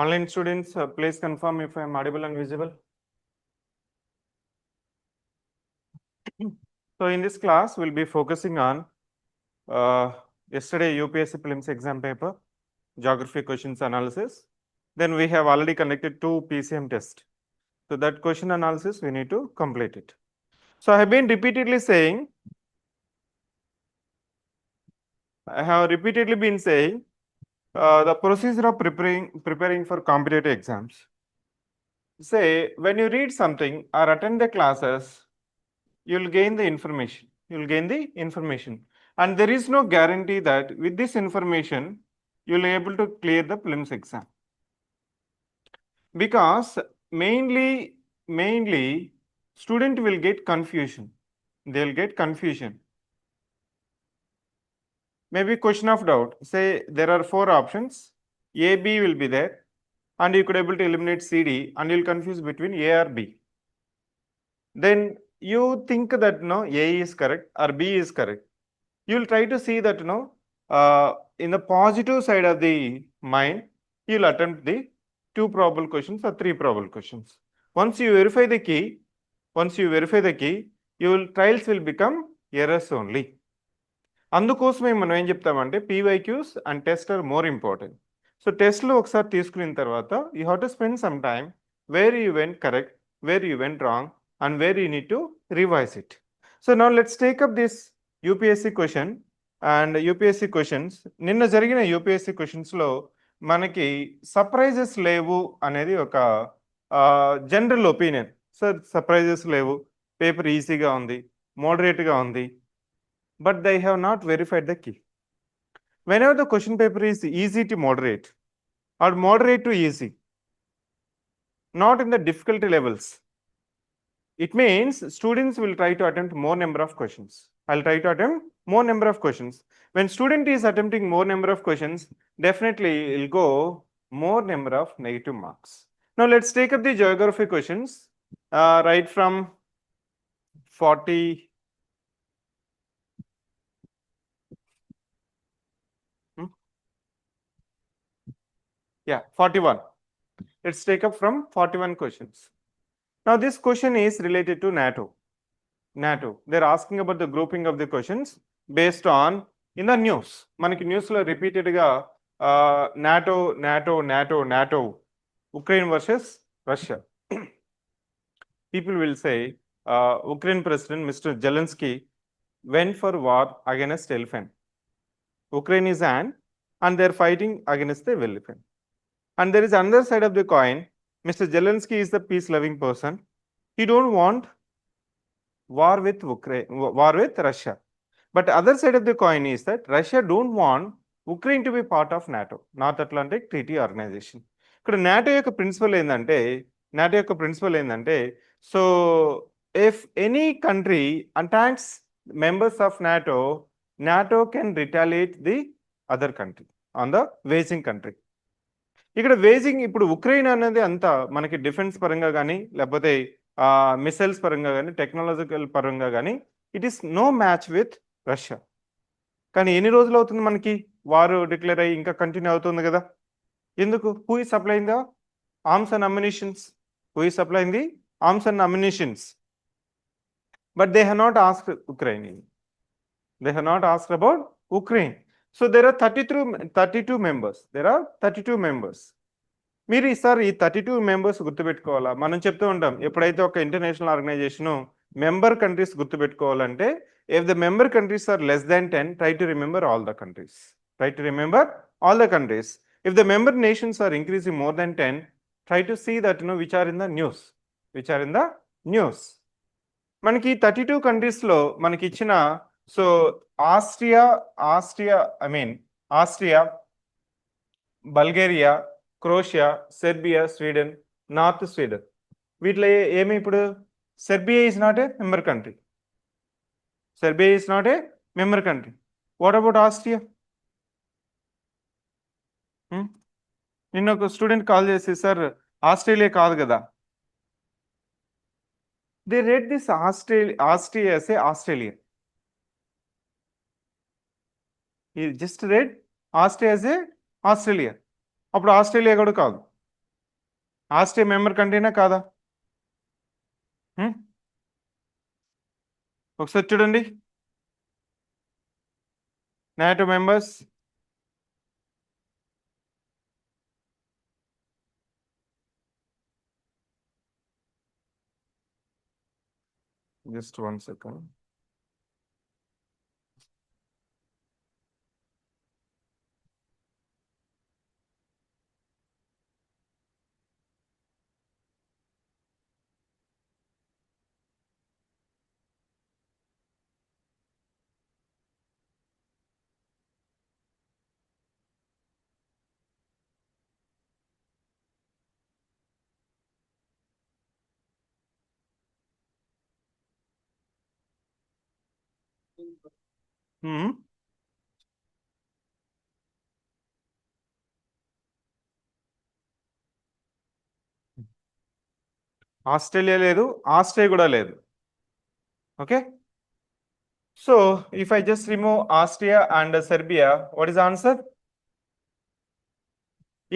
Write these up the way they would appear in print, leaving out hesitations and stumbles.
Online students, please confirm if I am audible and visible. So in this class, we'll be focusing on yesterday UPSC prelims exam paper, geography questions analysis. Then we have already conducted 2 PCM tests. So that question analysis, we need to complete it. So I have been repeatedly saying, the procedure of preparing for competitive exams. Say, when you read something or attend the classes, you'll gain the information. And there is no guarantee that with this information, you'll be able to clear the prelims exam. Because mainly student will get confusion. They'll get confusion. Maybe question of doubt. Say there are 4 options. A, B will be there. And you could able to eliminate C, D, and you'll confuse between A or B. Then you think that no, A is correct or B is correct. You'll try to see that in the positive side of the mind, you'll attempt the 2 probable questions or 3 probable questions. Once you verify the key, your trials will become errors only. అందుకోసమే మనం ఏం చెప్తామంటే PYQs and tests are more important. So టెస్ట్లో ఒకసారి తీసుకున్న తర్వాత you have to spend some time where you went correct, where you went wrong, and where you need to revise it. So now let's take up this UPSC question and UPSC questions. నిన్న జరిగిన UPSC క్వశ్చన్స్లో మనకి surprises లేవు అనేది ఒక general opinion. Sir surprises లేవు, paper ఈజీగా ఉంది, మోడరేట్గా ఉంది, but they have not verified the key. Whenever the question paper is easy to moderate or moderate to easy, not in the difficulty levels, it means students will try to attempt more number of questions. I'll try to attempt more number of questions. When student is attempting more number of questions, definitely it'll go more number of negative marks. Now let's take up the geography questions right from 40. Yeah, 41. Let's take up from 41 questions. Now this question is related to NATO. They're asking about the grouping of the questions based on in the news. Manaki news lo repeated ga NATO, Ukraine versus Russia. People will say Ukraine President Mr. Zelensky went for war against elephant. Ukraine is an and they're fighting against the elephant. And there is another side of the coin. Mr. Zelensky is the peace-loving person. He don't want war with Russia. But other side of the coin is that Russia don't want Ukraine to be part of NATO, North Atlantic Treaty Organization. ఇక్కడ NATO యొక్క principal ఏంటంటే so if any country attacks members of NATO, NATO can retaliate the other country on the waging country. ఇక్కడ waging ఇప్పుడు Ukraine అనేది అంతా మనకి defence పరంగా కానీ లేకపోతే మిసైల్స్ పరంగా కానీ టెక్నాలజికల్ పరంగా కానీ it is no match with Russia. కానీ ఎన్ని రోజులు అవుతుంది మనకి వారు డిక్లేర్ అయ్యి ఇంకా కంటిన్యూ అవుతుంది కదా? ఎందుకు? Who is supplying the arms and అమ్యునిషన్స్? But they have not asked Ukraine. They have not asked about Ukraine. So there are 32 members. మీరు ఈసారి ఈ 32 మెంబర్స్ గుర్తుపెట్టుకోవాలా? మనం చెప్తూ ఉంటాం ఎప్పుడైతే ఒక ఇంటర్నేషనల్ ఆర్గనైజేషన్ మెంబర్ కంట్రీస్ గుర్తుపెట్టుకోవాలంటే if the member countries are less than 10, try to remember all the countries. If the member nations are increasing more than 10, try to see that which are in the news. మనకి 32 కంట్రీస్లో మనకి ఇచ్చిన so Austria, Bulgaria, Croatia, Serbia, Sweden, north Sweden. వీటిలో ఏమి ఇప్పుడు Serbia is not a member country. What about Austria? నిన్న ఒక student call చేసి సార్ ఆస్ట్రేలియా కాదు కదా. They rate this Austria as a Australia. Just rate Austria as a Australia. అప్పుడు Australia కూడా కాదు. ఆస్ట్రియా మెంబర్ కంట్రీనా కాదా? ఒకసారి చూడండి. NATO members. Just 1 second. Australia లేదు, ఆస్ట్రియా కూడా లేదు. Okay, so if I just remove Austria and Serbia, what is answer?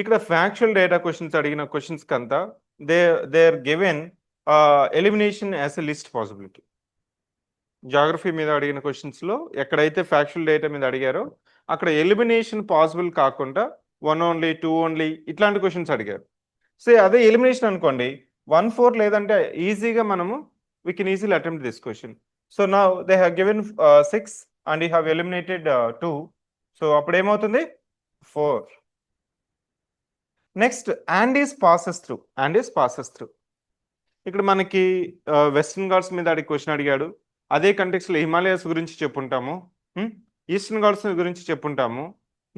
ఇక్కడ ఫ్యాక్చువల్ డేటా క్వశ్చన్స్ అడిగిన క్వశ్చన్స్ కంతా they are given elimination as a list possibility. Geography మీద అడిగిన క్వశ్చన్స్లో ఎక్కడైతే factual data మీద అడిగారో అక్కడ ఎలిమినేషన్ పాసిబుల్ కాకుండా 1 ఓన్లీ 2 ఓన్లీ ఇట్లాంటి క్వశ్చన్స్ అడిగారు. సో అదే ఎలిమినేషన్ అనుకోండి 1/4 లేదంటే ఈజీగా మనము we can easily attempt this question. So now they have given 6 and you have eliminated 2. So అప్పుడు ఏమవుతుంది? 4. Next యాండీస్ passes through. ఇక్కడ మనకి వెస్టర్న్ ఘాట్స్ మీద క్వశ్చన్ అడిగాడు. అదే కంటెక్స్లో హిమాలయస్ గురించి చెప్పుంటాము, ఈస్టర్న్ ఘాట్స్ గురించి చెప్పుంటాము.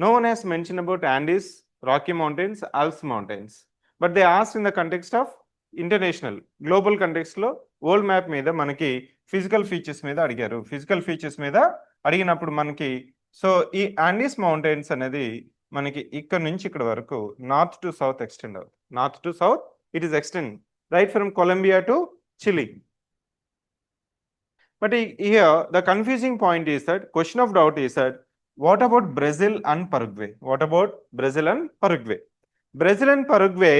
No one has mention about Andes, Rocky mountains, Alps mountains. But they ask in the context of international global కంటెక్స్లో వరల్డ్ మ్యాప్ మీద మనకి ఫిజికల్ ఫీచర్స్ మీద అడిగారు. ఫిజికల్ ఫీచర్స్ మీద అడిగినప్పుడు మనకి సో ఈ యాండీస్ మౌంటైన్స్ అనేది మనకి ఇక్కడ నుంచి ఇక్కడ వరకు నార్త్ టు సౌత్ ఎక్స్టెండ్ అవుతుంది. North to south it is extend right from Colombia to Chile. But here the confusing point is that question of doubt is that what about Brazil and Paraguay? What about Brazil and Paraguay? Brazil and Paraguay,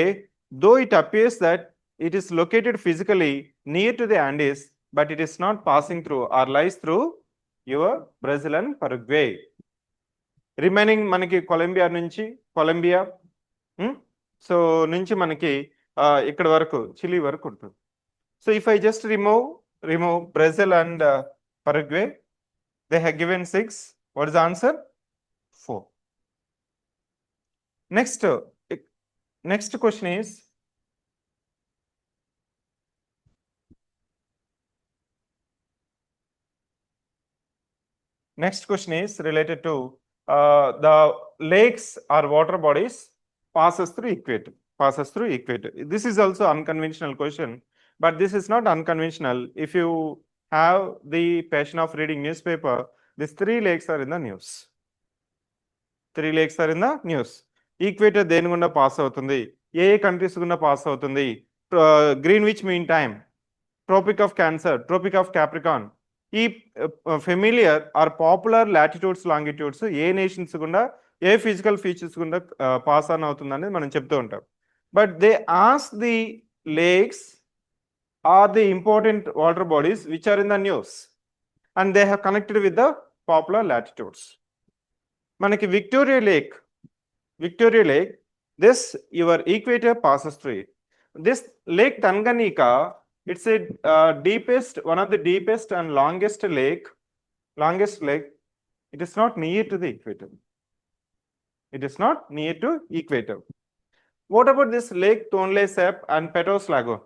though it appears that it is located physically near to the Andes, but it is not passing through or lies through your Brazil and Paraguay. Remaining మనకి Colombia నుంచి so నుంచి మనకి ఇక్కడ వరకు Chile వరకు ఉంటుంది. So if I just remove Brazil and Paraguay, they have given 6. What is answer? 4. Next question is related to the lakes or water bodies passes through equator. This is also unconventional question, but this is not unconventional. If you have the passion of reading newspaper, these 3 lakes are in the news. Equator దేని గుండా pass అవుతుంది, ఏ countries గుండా pass అవుతుంది, Greenwich mean time, tropic of Cancer, tropic of Capricorn, ఈ familiar or popular latitudes, longitudes ఏ nations గుండా, ఏ ఫిజికల్ ఫీచర్స్ గుండా పాస్ ఆన్ అవుతుంది అనేది మనం చెప్తూ ఉంటాం. But they ask the lakes are the important water bodies which are in the news, and they have connected with the popular latitudes. Manaki Victoria Lake, this your equator passes through it. This Lake Tanganyika, it's a one of the deepest and longest lake. It is not near to the equator. What about this Lake Tonle Sap and Petos Lagoon?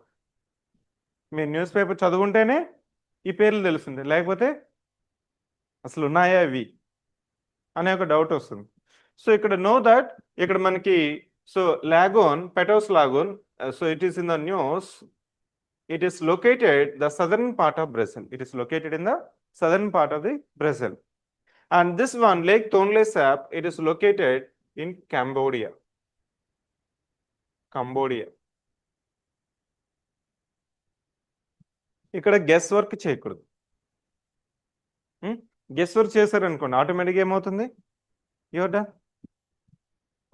మీరు news paper చదువుకుంటేనే ఈ పేర్లు తెలుస్తుంది, లేకపోతే అసలు ఉన్నాయా ఇవి అనే ఒక డౌట్ వస్తుంది. సో ఇక్కడ నో దట్ ఇక్కడ మనకి సో లాగూన్, పెటోస్ lagoon, so it is in the news. It is located the southern part of Brazil. And this one, Lake Tonle Sap, it is located in Cambodia. ఇక్కడ guess work చేయకూడదు. Guess work చేశారనుకోండి ఆటోమేటిక్గా ఏమవుతుంది, your done.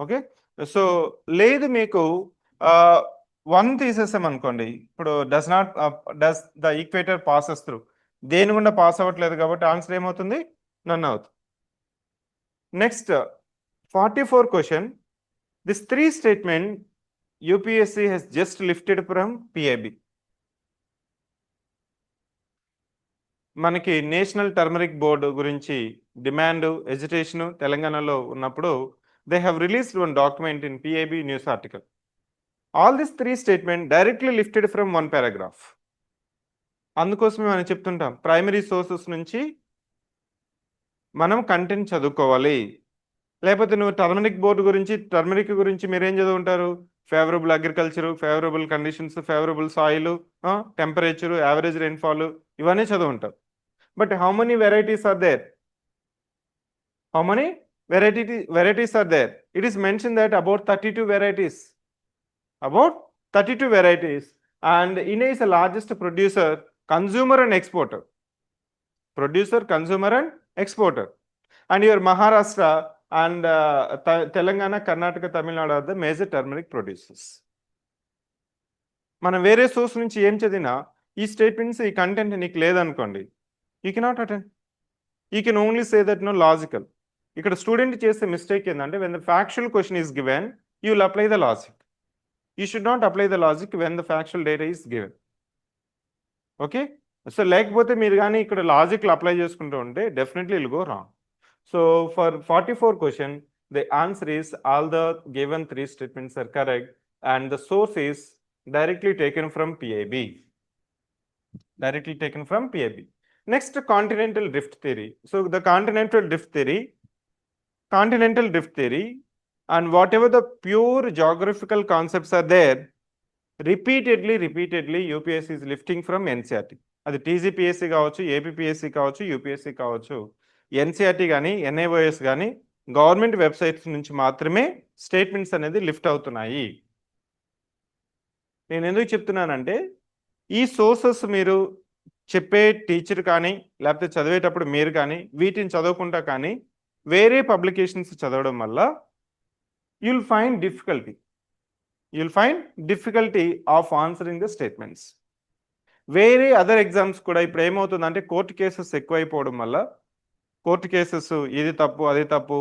Okay, so లేదు మీకు 1 తీసేసాం అనుకోండి, ఇప్పుడు does the equator passes through, దేని గుండా పాస్ అవ్వట్లేదు కాబట్టి ఆన్సర్ ఏమవుతుంది? నన్ అవుతుంది. Next 44 question. This 3 statement UPSC Hess just lifted from PIB. మనకి నేషనల్ టర్మరిక్ బోర్డు గురించి డిమాండ్ ఎజిటేషన్ తెలంగాణలో ఉన్నప్పుడు they have released one document in PIB news article. All this 3 statement directly lifted from 1 paragraph. అందుకోసమే మనం చెప్తుంటాం, primary sources నుంచి మనం content చదువుకోవాలి. లేకపోతే నువ్వు టర్మరిక్ గురించి మీరేం చదువుంటారు? Favourable agriculture, favourable conditions, favourable soil, temperature, average rainfall, ఇవన్నీ చదువుంటారు. But how many varieties are there? How many varieties are there? It is mentioned that about 32 varieties. About 32 varieties. And India is the largest producer, consumer and exporter. Producer, consumer and exporter. And your Maharashtra and Telangana, Karnataka, Tamil Nadu are the major turmeric producers. మనం వేరే source నుంచి ఏం చదివినా ఈ statements, ఈ content నీకు లేదనుకోండి, you cannot attend. You can only say that no logical. ఇక్కడ స్టూడెంట్ చేసే మిస్టేక్ ఏంటంటే, when the factual question is given, you will apply the logic. You should not apply the logic when the factual data is given. Okay, so లేకపోతే మీరు కానీ ఇక్కడ లాజిక్లు apply చేసుకుంటూ ఉంటే definitely will go wrong. So for 44 question the answer is all the given 3 statements are correct and the source is directly taken from PIB. Directly taken from PIB. Next, continental drift theory. So the continental drift theory and whatever the pure geographical concepts are there, repeatedly UPSC is lifting from NCERT. అది TGPSC కావచ్చు, APPSC కావచ్చు, UPSC కావచ్చు, NCERT కానీ NIOS కానీ government websites నుంచి మాత్రమే statements అనేది lift అవుతున్నాయి. నేను ఎందుకు చెప్తున్నానంటే, ఈ సోర్సెస్ మీరు చెప్పే టీచర్ కానీ లేకపోతే చదివేటప్పుడు మీరు కానీ వీటిని చదవకుండా కానీ వేరే పబ్లికేషన్స్ చదవడం వల్ల you'll find difficulty of answering the statements. వేరే అదర్ ఎగ్జామ్స్ కూడా ఇప్పుడు ఏమవుతుందంటే, కోర్టు కేసెస్ ఎక్కువైపోవడం వల్ల, కోర్టు కేసెస్ ఇది తప్పు అది తప్పు,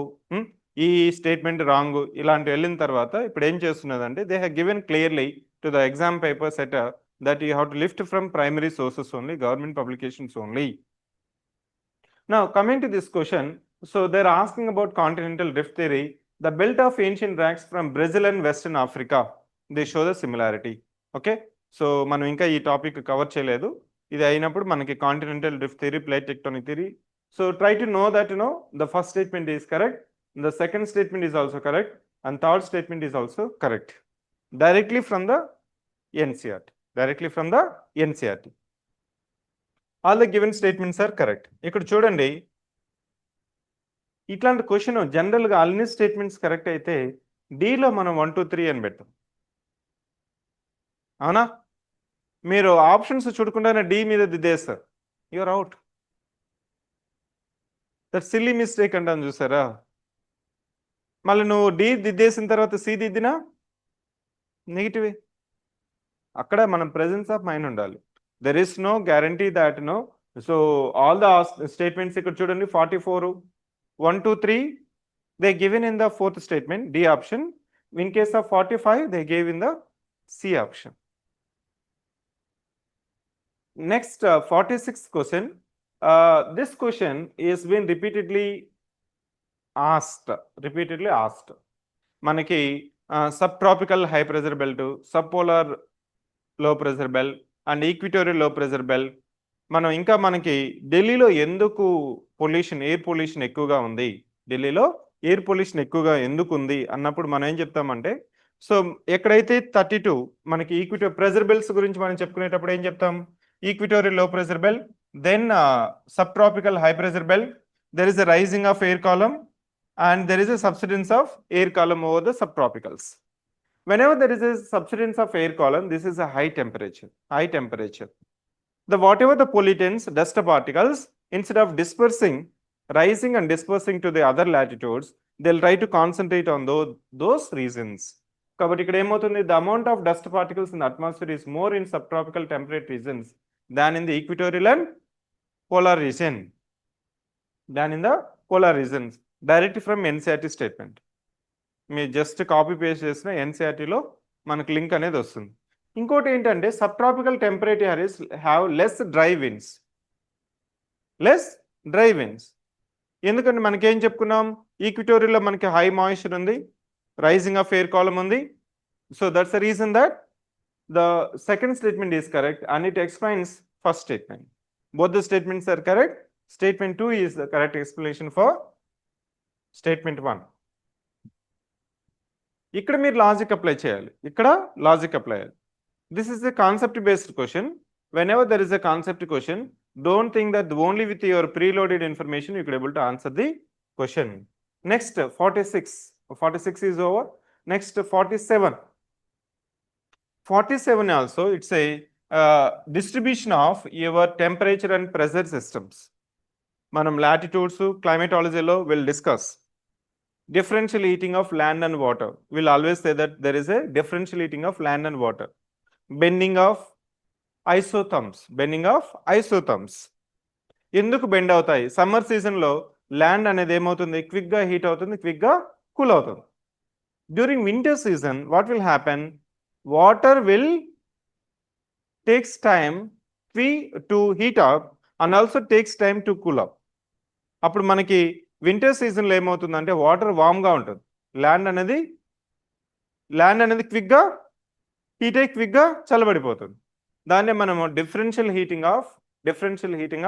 ఈ స్టేట్మెంట్ రాంగ్, ఇలాంటివి వెళ్ళిన తర్వాత ఇప్పుడు ఏం చేస్తున్నదంటే, they have given clearly to the exam paper setter that you have to lift from primary sources only, government publications only. Now coming to this question, so they're asking about continental drift theory. The belt of ancient rocks from Brazil and Western Africa, they show the similarity. Okay, so మనం ఇంకా ఈ topic cover చేయలేదు. ఇది అయినప్పుడు మనకి continental drift theory, plate tectonic theory. So try to know that the first statement is correct, the second statement is also correct, and third statement is also correct. Directly from the NCERT. All the given statements are correct. ఇక్కడ చూడండి, ఇట్లాంటి question జనరల్గా అన్ని statements correct అయితే డీలో మనం 1 2 3 అని పెడతాం, అవునా? మీరు ఆప్షన్స్ చూడకుండానే డి మీద దిద్దేస్తారు, you are out. That silly mistake అంటాను చూసారా? మళ్ళీ నువ్వు డి దిద్దేసిన తర్వాత సి దిద్దినా నెగిటివే. అక్కడ మనం ప్రెజెన్స్ ఆఫ్ మైండ్ ఉండాలి. There is no guarantee that so all the statements ఇక్కడ చూడండి, 44 1 2 3 they given in the fourth statement, D option. In case of 45 they gave in the C option. Next 46th question. This question is been repeatedly asked. మనకి sub tropical high pressure belt, subpolar low pressure belt and equatorial low pressure belt. ఇంకా మనకి ఢిల్లీలో ఎందుకు air pollution ఎక్కువగా ఉంది, ఢిల్లీలో air pollution ఎక్కువగా ఎందుకు ఉంది అన్నప్పుడు మనం ఏం చెప్తామంటే, సో ఎక్కడైతే 32 మనకి ప్రెజర్ బెల్ట్స్ గురించి మనం చెప్పుకునేటప్పుడు ఏం చెప్తాం, equatorial low pressure belt, then sub tropical high pressure belt, there is a rising of air column and there is a subsidence of air column over the subtropicals. Whenever there is a subsidence of air column, this is a high temperature. Whatever the pollutants, dust particles, instead of rising and dispersing to the other latitudes, they'll try to concentrate on those regions. కాబట్టి ఇక్కడ ఏమవుతుంది, the amount of dust particles in the atmosphere is more in sub tropical temperate reasons than in the equatorial and polar region, than in the polar regions, direct from NCERT statement. మీరు just copy paste చేసిన ఎన్సీఆర్టీలో మనకు link అనేది వస్తుంది. ఇంకోటి ఏంటంటే sub tropical temperate areas have less dry winds. ఎందుకంటే మనకేం చెప్పుకున్నాం, ఈక్విటోరియల్లో మనకి హై మాయిశ్చర్ ఉంది, రైజింగ్ ఆఫ్ ఎయిర్ కాలమ్ ఉంది. So that's the reason that the second statement is correct and it explains first statement. Both the statements are correct. Statement 2 is the correct explanation for statement 1. ఇక్కడ మీరు logic apply చేయాలి, ఇక్కడ logic apply చేయాలి. This is a concept based question. Whenever there is a concept question, don't think that only with your preloaded information you could able to answer the question. Next 46 is over. Next 47 also it's a distribution of your temperature and pressure systems. Manam latitudes climatology lo will discuss differential heating of land and water. We'll always say that there is a differential heating of land and water. Bending of isotherms. ఎందుకు bend అవుతాయి? Summer season లో land అనేది ఏమవుతుంది, quick గా heat అవుతుంది, quick గా cool అవుతుంది. During winter season what will happen, water will takes time to heat up and also takes time to cool up. అప్పుడు మనకి వింటర్ సీజన్లో ఏమవుతుందంటే వాటర్ వామ్గా ఉంటుంది, ల్యాండ్ అనేది క్విక్గా హీట్ అయ్యి క్విక్గా చల్లబడిపోతుంది. దాన్నే మనము differential heating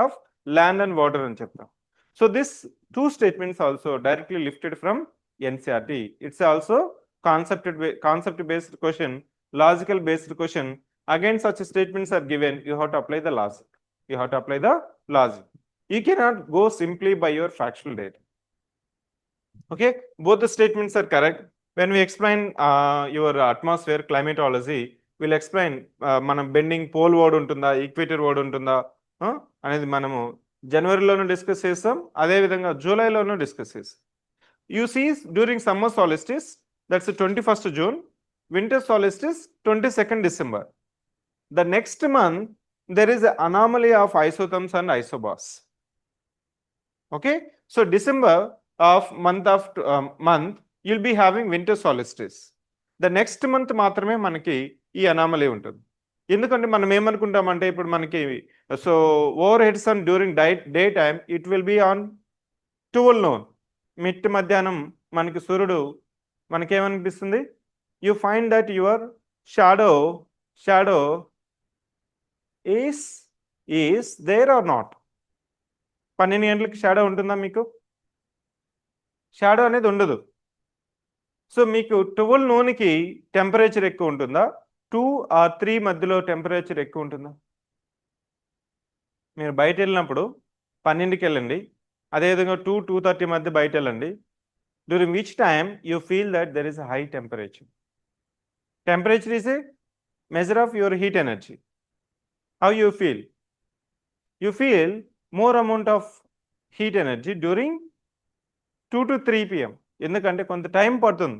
of land and water అని చెప్తాం. So this 2 statements also directly lifted from NCERT. It's also concept based question, logical based question. Again such statements are given, you have to apply the logic. You cannot go simply by your factual data. Okay, both the statements are correct. When we explain your atmosphere climatology, we'll explain మనం bending pole word ఉంటుందా, equator word ఉంటుందా అనేది మనము జనవరిలోనూ discuss చేస్తాం, అదేవిధంగా జూలైలోనూ discuss చేస్తాం. You see during summer solstice, that's the 21st June, winter solstice 22nd December. The next month there is an anomaly of isotherms and isobars. Okay, so December of month you'll be having winter solstice. The next month మాత్రమే మనకి ఈ anomaly ఉంటుంది. ఎందుకంటే మనం ఏమనుకుంటామంటే ఇప్పుడు మనకి so overhead sun during day time it will be on 12 noon. Mid మధ్యాహ్నం మనకి సూర్యుడు మనకేమనిపిస్తుంది, you find that your shadow is there or not. 12 గంటలకి షాడో ఉంటుందా మీకు? షాడో అనేది ఉండదు. సో మీకు 12 noonకి టెంపరేచర్ ఎక్కువ ఉంటుందా, 2 or 3 మధ్యలో టెంపరేచర్ ఎక్కువ ఉంటుందా? మీరు బయట వెళ్ళినప్పుడు 12కి వెళ్ళండి, అదేవిధంగా 2-2:30 మధ్య బయట వెళ్ళండి. During which time you feel that there is high temperature. Temperature is a measure of your heat energy. How you feel? You feel more amount of heat energy during 2 to 3 p.m. ఎందుకంటే కొంత time పడుతుంది.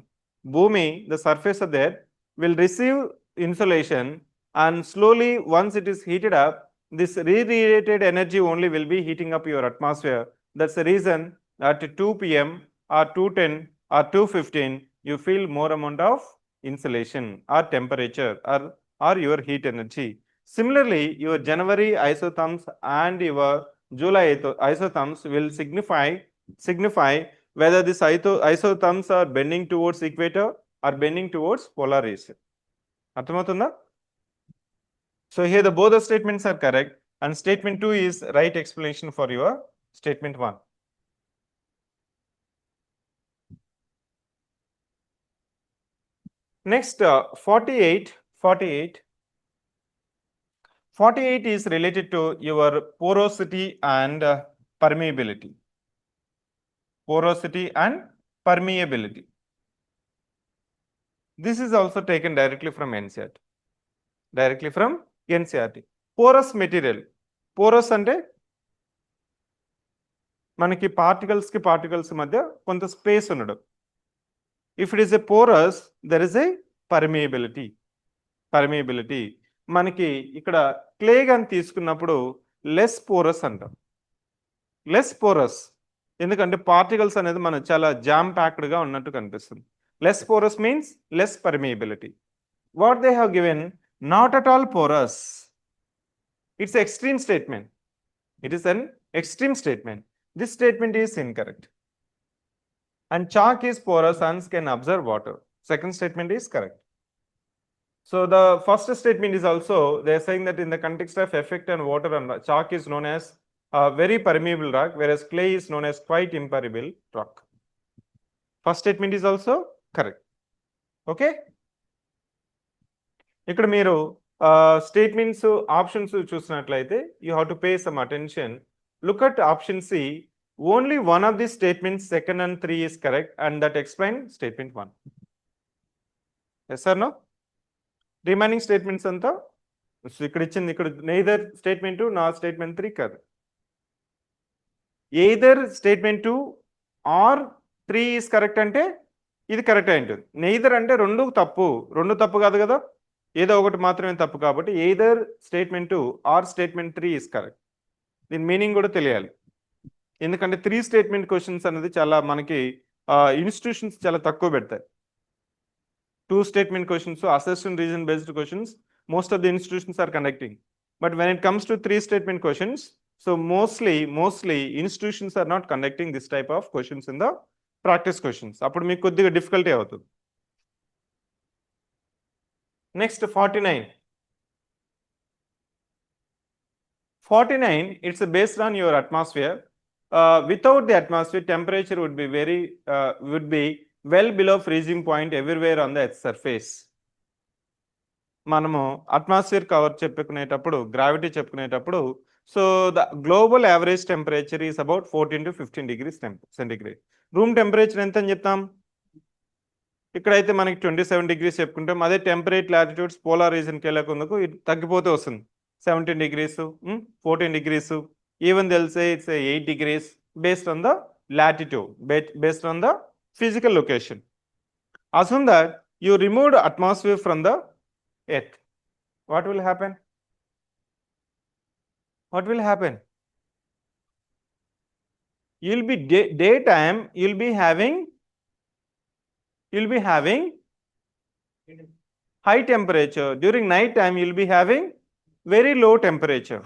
భూమి, the surface of the earth will receive insolation and slowly once it is heated up, this radiated energy only will be heating up your atmosphere. That's the reason at 2 p.m. or 2:10 or 2:15 you feel more amount of insolation or temperature or your heat energy. Similarly, your January isotherms and your July isotherms will signify whether these isotherms are bending towards equator or bending towards polar region. అర్థమవుతుందా? So here both the statements are correct and statement 2 is right explanation for your statement 1. Next 48 is related to your porosity and permeability. This is also taken directly from NCERT. Porous material. Porous అంటే మనకి particles మధ్య కొంత space ఉండడం. If it is a porous, there is a permeability మనకి ఇక్కడ clay గాని తీసుకున్నప్పుడు less porous అంటాం. లెస్ పోరస్ ఎందుకంటే పార్టికల్స్ అనేది మన చాలా జామ్ ప్యాక్డ్గా ఉన్నట్టు కనిపిస్తుంది. Less porous means less permeability. What they have given not at all porous. It's extreme statement. It is an extreme statement. This statement is incorrect. And chalk is porous, ants can absorb water. Second statement is correct. So the first statement is also, they are saying that in the context of effect on water and chalk is known as a very permeable rock, whereas clay is known as quite impermeable rock. First statement is also correct. Okay? ఇక్కడ మీరు statements options చూసినట్లయితే you have to pay some attention. Look at option C. Only one of these statements, 2 and 3 is correct, and that explain statement 1. Yes or no? Remaining statements anta neither statement 2 nor statement 3 correct. Either statement 2 or 3 is correct ante ఇది correct అయింటుంది. Neither అంటే రెండు తప్పు కాదు కదా, ఏదో ఒకటి మాత్రమే తప్పు. కాబట్టి either statement 2 or statement 3 is correct. దీని మీనింగ్ కూడా తెలియాలి. ఎందుకంటే 3 స్టేట్మెంట్ క్వశ్చన్స్ అనేది చాలా మనకి ఇన్స్టిట్యూషన్స్ చాలా తక్కువ పెడతాయి. 2 statement questions, assessment reason based questions most of the institutions are conducting. But when it comes to 3 statement questions, so mostly institutions are not conducting this type of questions in the practice questions. అప్పుడు మీకు కొద్దిగా difficulty అవుతుంది. Next 49. 49, it's based on your atmosphere. Without the atmosphere, temperature would be well below freezing point everywhere on the Earth's surface. మనము atmosphere cover చెప్పుకునేటప్పుడు, gravity చెప్పుకునేటప్పుడు, so the global average temperature is about 14 to 15 degrees centigrade. Room temperature ఎంత అని చెప్తాం? ఇక్కడైతే మనకి 27 degrees చెప్పుకుంటాం. అదే టెంపరేట్ లాటిట్యూడ్స్ పోలార్ రీజన్కి వెళ్ళకుందుకు ఇది తగ్గిపోతూ వస్తుంది. 17 degrees, 14 degrees, even they'll say it's 8 degrees based on the latitude, based on the physical location. Assume that you removed atmosphere from the Earth. What will happen? What will happen? You'll be daytime, you'll be having high temperature. During night time, you'll be having very low temperature.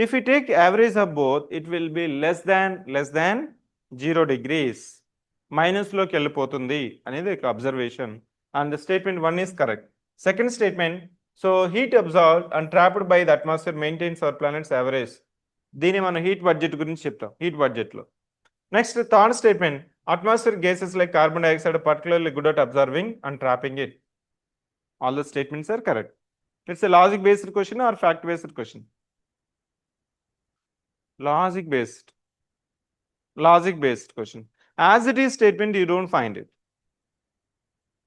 If we take average of both, it will be less than 0 degrees. Minus లోకి వెళ్ళిపోతుంది అనేది ఒక observation. And the statement 1 is correct. Second statement, so heat absorbed and trapped by the atmosphere maintains our planet's average. దీన్ని మనం heat budget గురించి చెప్తాం, heat బడ్జెట్లో. Next third statement, atmospheric gases like carbon dioxide are particularly good at absorbing and trapping it. All the statements are correct. It's a logic based question or fact based question? Logic based question. As it is statement, you don't find it.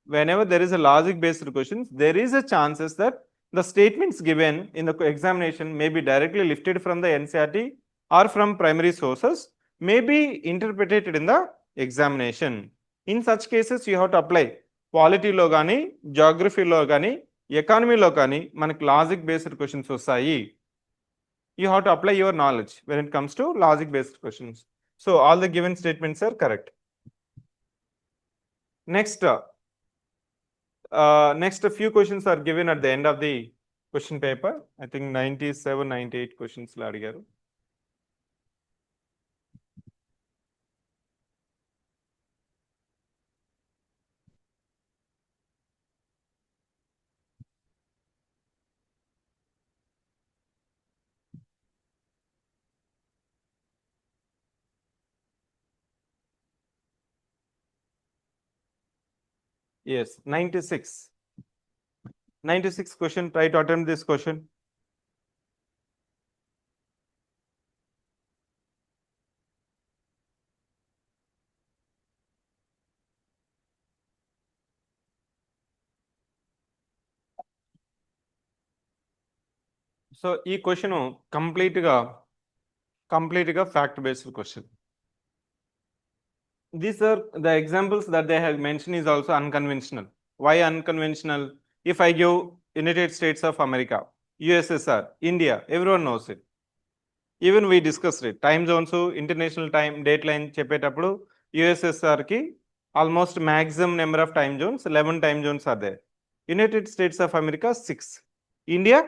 Whenever there is a logic based question, there is a chances that the statements given in the examination may be directly lifted from the NCERT or from primary sources, may be interpreted in the examination. In such cases, you have to apply quality lo gaani, geography lo gaani, ఎకానమీలో కానీ మనకి logic based questions వస్తాయి. You have to apply your knowledge when it comes to logic based questions. So all the given statements are correct. Next few questions are given at the end of the question paper. I think 97, 98 క్వశ్చన్స్లో అడిగారు. Yes, 96. 96 question. Try to attempt this question. So, ఈ question కంప్లీట్గా fact based question. These are the examples that they have mentioned is also unconventional. Why unconventional? If I give United States of America, USSR, India, everyone knows it. Even we discussed it. Time zones, international time, dateline చెప్పేటప్పుడు USSR కి almost maximum number of time zones, 11 time zones are there. United States of America, 6. India,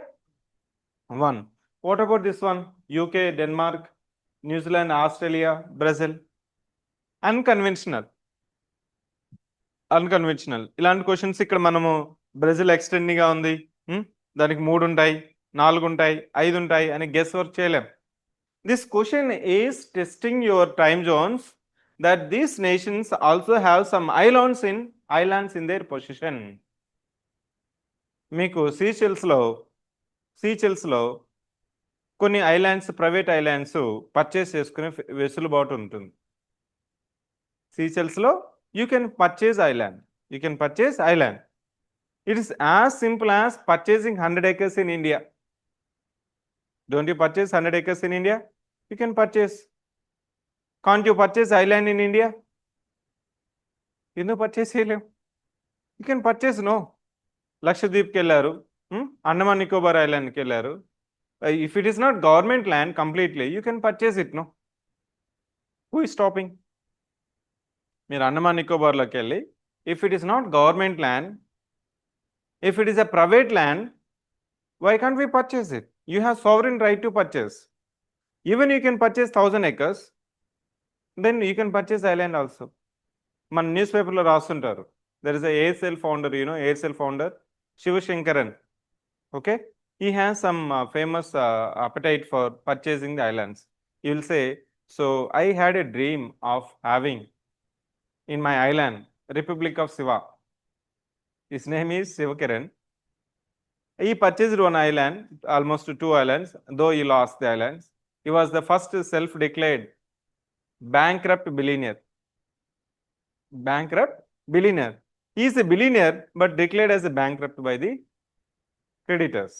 1. What about this one? UK, Denmark, New Zealand, Australia, Brazil. Unconventional. ఇలాంటి questions ఇక్కడ మనము Brazil ఎక్స్టెండింగ్గా ఉంది, దానికి 3 ఉంటాయి, 4 ఉంటాయి, 5 ఉంటాయి అని గెస్ వర్క్ చేయలేం. This question is testing your time Jones that these nations also have some islands in there position. మీకు సీచెల్స్లో కొన్ని ఐలాండ్స్, ప్రైవేట్ ఐలాండ్స్ పర్చేస్ చేసుకునే వెసులుబాటు ఉంటుంది. సీచెల్స్లో you can purchase island. It is as simple as purchasing 100 acres in India. Don't you purchase 100 acres in India? You can purchase. Can't you purchase island in India? You know purchase చేయలేం. You can purchase, no. లక్షద్వీప్కి వెళ్ళారు, అండమాన్ నికోబార్ ఐలాండ్కి వెళ్ళారు. If it is not government land completely, you can purchase it, no. Who is stopping? మీరు అండమాన్ నికోబార్లోకి వెళ్ళి, if it is not government land, if it is a private land, why can't we purchase it? You have sovereign right to purchase. Even you can purchase 1000 acres, then you can purchase island also. మన news పేపర్లో రాస్తుంటారు, there is Aircel founder, Aircel founder Sivasankaran. Okay, he has some famous appetite for purchasing the islands. You will say, so I had a dream of having in my island, Republic of Siva. His name is Sivakiran. He purchased one island, almost 2 islands, though he lost the islands. He was the first self-declared bankrupt billionaire. He is a billionaire, but declared as a bankrupt by the creditors.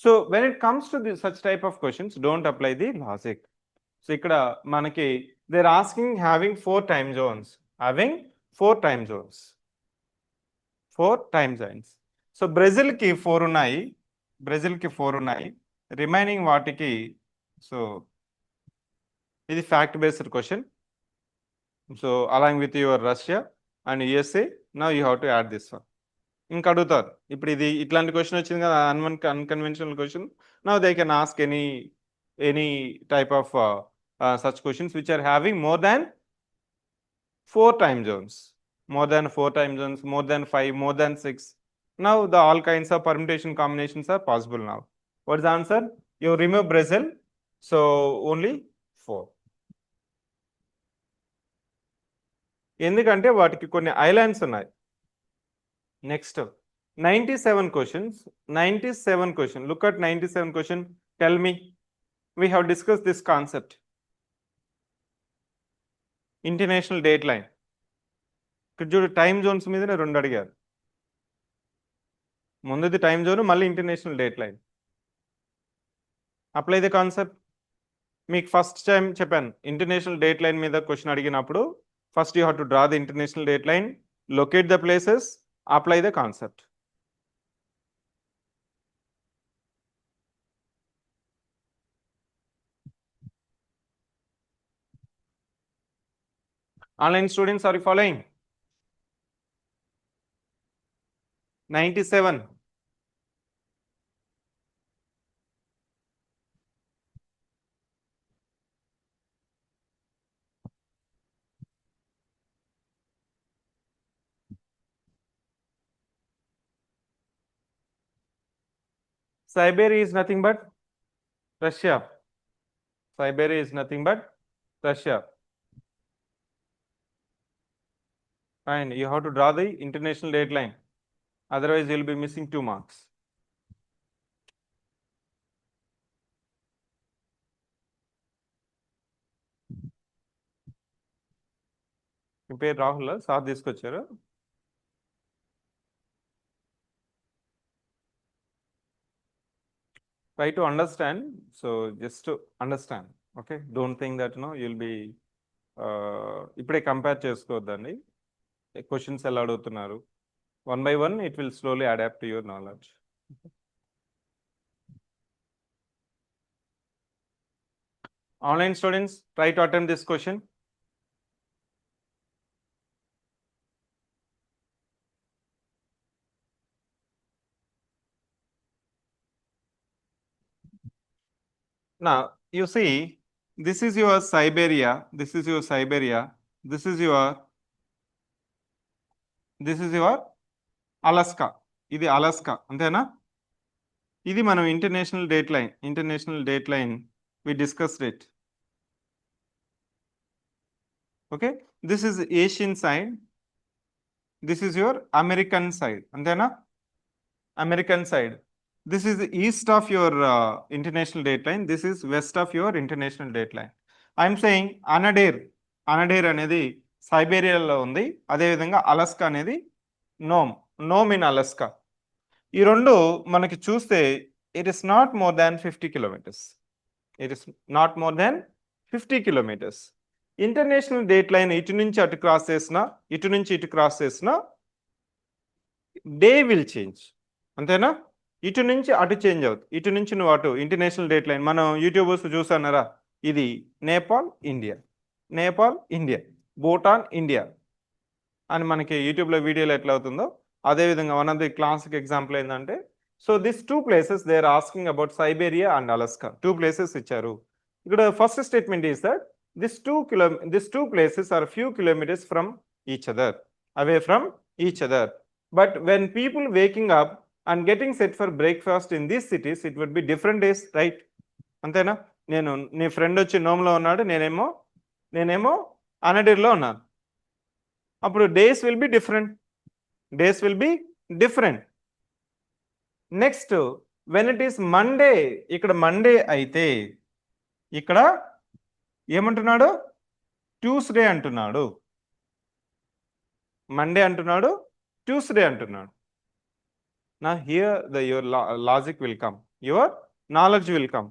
So when it comes to such type of questions, don't apply the logic. So ఇక్కడ మనకి they're asking having 4 time zones. Four time zones. So బ్రెజిల్కి 4 ఉన్నాయి. Remaining వాటికి, so ఇది fact based question. So along with your Russia and USA, now you have to add this one. ఇంకా అడుగుతారు, ఇప్పుడు ఇది ఇట్లాంటి క్వశ్చన్ వచ్చింది కదా, unconventional question. Now they can ask any type of such questions which are having more than 4 time zones, more than 5, more than 6. Now the all kinds of permutation combinations are possible now. What is the answer? You remove Brazil, so only 4. ఎందుకంటే వాటికి కొన్ని islands ఉన్నాయి. Next 97 questions. Look at 97 question. Tell me, we have discussed this concept. International date line. ఇక్కడ చూడు, time Jones మీదనే 2 అడిగారు. ముందుది time zone, మళ్ళీ international date line. Apply the concept. మీకు ఫస్ట్ టైం చెప్పాను, ఇంటర్నేషనల్ డేట్ లైన్ మీద question అడిగినప్పుడు first you have to draw the international date line, locate the places, apply the concept. Online students, are you following? 97. Siberia is nothing but Russia. And you have to draw the international date line. Otherwise, you will be missing 2 marks. మీ పేరు Rahul, sir తీసుకొచ్చారు. Try to understand. So just to understand, okay? Don't think that you'll be ఇప్పుడే compare చేసుకోవద్దండి. Questions ఎలా అడుగుతున్నారు, One by one, it will slowly adapt to your knowledge. Online students, try to attempt this question. Now, you see, this is your Siberia, this is your Siberia, this is your Alaska. ఇది Alaska, అంతేనా? ఇది మనం international date line we discussed it. Okay, this is Asian side, this is your American side, అంతేనా? American side. This is the east of your international date line, this is west of your international date line. I am saying Anadyr అనేది సైబేరియాలో ఉంది, అదేవిధంగా Alaska అనేది నోమ్ in Alaska. ఈ రెండు మనకి చూస్తే it is not more than 50 kilometres, it is not more than 50 kilometres. International date line ఇటు నుంచి అటు క్రాస్ చేసినా, ఇటు నుంచి ఇటు క్రాస్ చేసినా డే విల్ చేంజ్, అంతేనా? ఇటు నుంచి అటు చేంజ్ అవుతుంది, ఇటు నుంచి నువ్వు అటు. ఇంటర్నేషనల్ డేట్ లైన్ మనం యూట్యూబర్స్ చూసానరా, ఇది నేపాల్ ఇండియా, భూటాన్ ఇండియా అని మనకి యూట్యూబ్లో వీడియోలో ఎట్లా అవుతుందో అదేవిధంగా one of the classic example ఏంటంటే, so this 2 places they are asking about Siberia and Alaska. 2 places ఇచ్చారు. ఇక్కడ first statement is that this 2 places are few kilometres from each other, away from each other. But when people waking up and getting set for breakfast in these cities it would be different days, right? అంతేనా? నీ friend వచ్చి నోమ్లో ఉన్నాడు, నేనేమో అనడీర్లో ఉన్నాను. అప్పుడు days will be different. Next when it is Monday, ఇక్కడ Monday అయితే ఇక్కడ ఏమంటున్నాడు? ట్యూస్డే అంటున్నాడు. మండే అంటున్నాడు, ట్యూస్డే అంటున్నాడు. నా here your logic will come, your knowledge will come.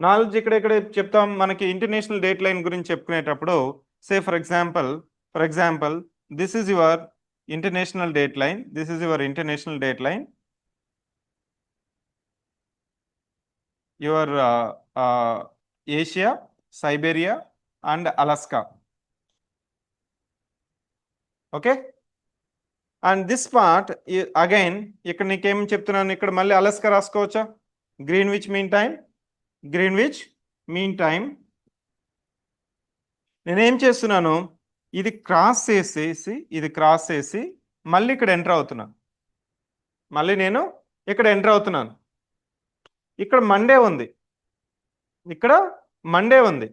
Knowledge ఇక్కడ చెప్తాం మనకి ఇంటర్నేషనల్ డేట్ లైన్ గురించి చెప్పుకునేటప్పుడు. Say for example this is your international date line, your Asia, Siberia and Alaska. Okay, and this part again ఇక్కడ నీకేం చెప్తున్నాను, ఇక్కడ మళ్ళీ అలస్కా రాసుకోవచ్చా? Greenwich mean time. నేనేం చేస్తున్నాను, ఇది క్రాస్ చేసి మళ్ళీ ఇక్కడ ఎంటర్ అవుతున్నాను. ఇక్కడ మండే ఉంది,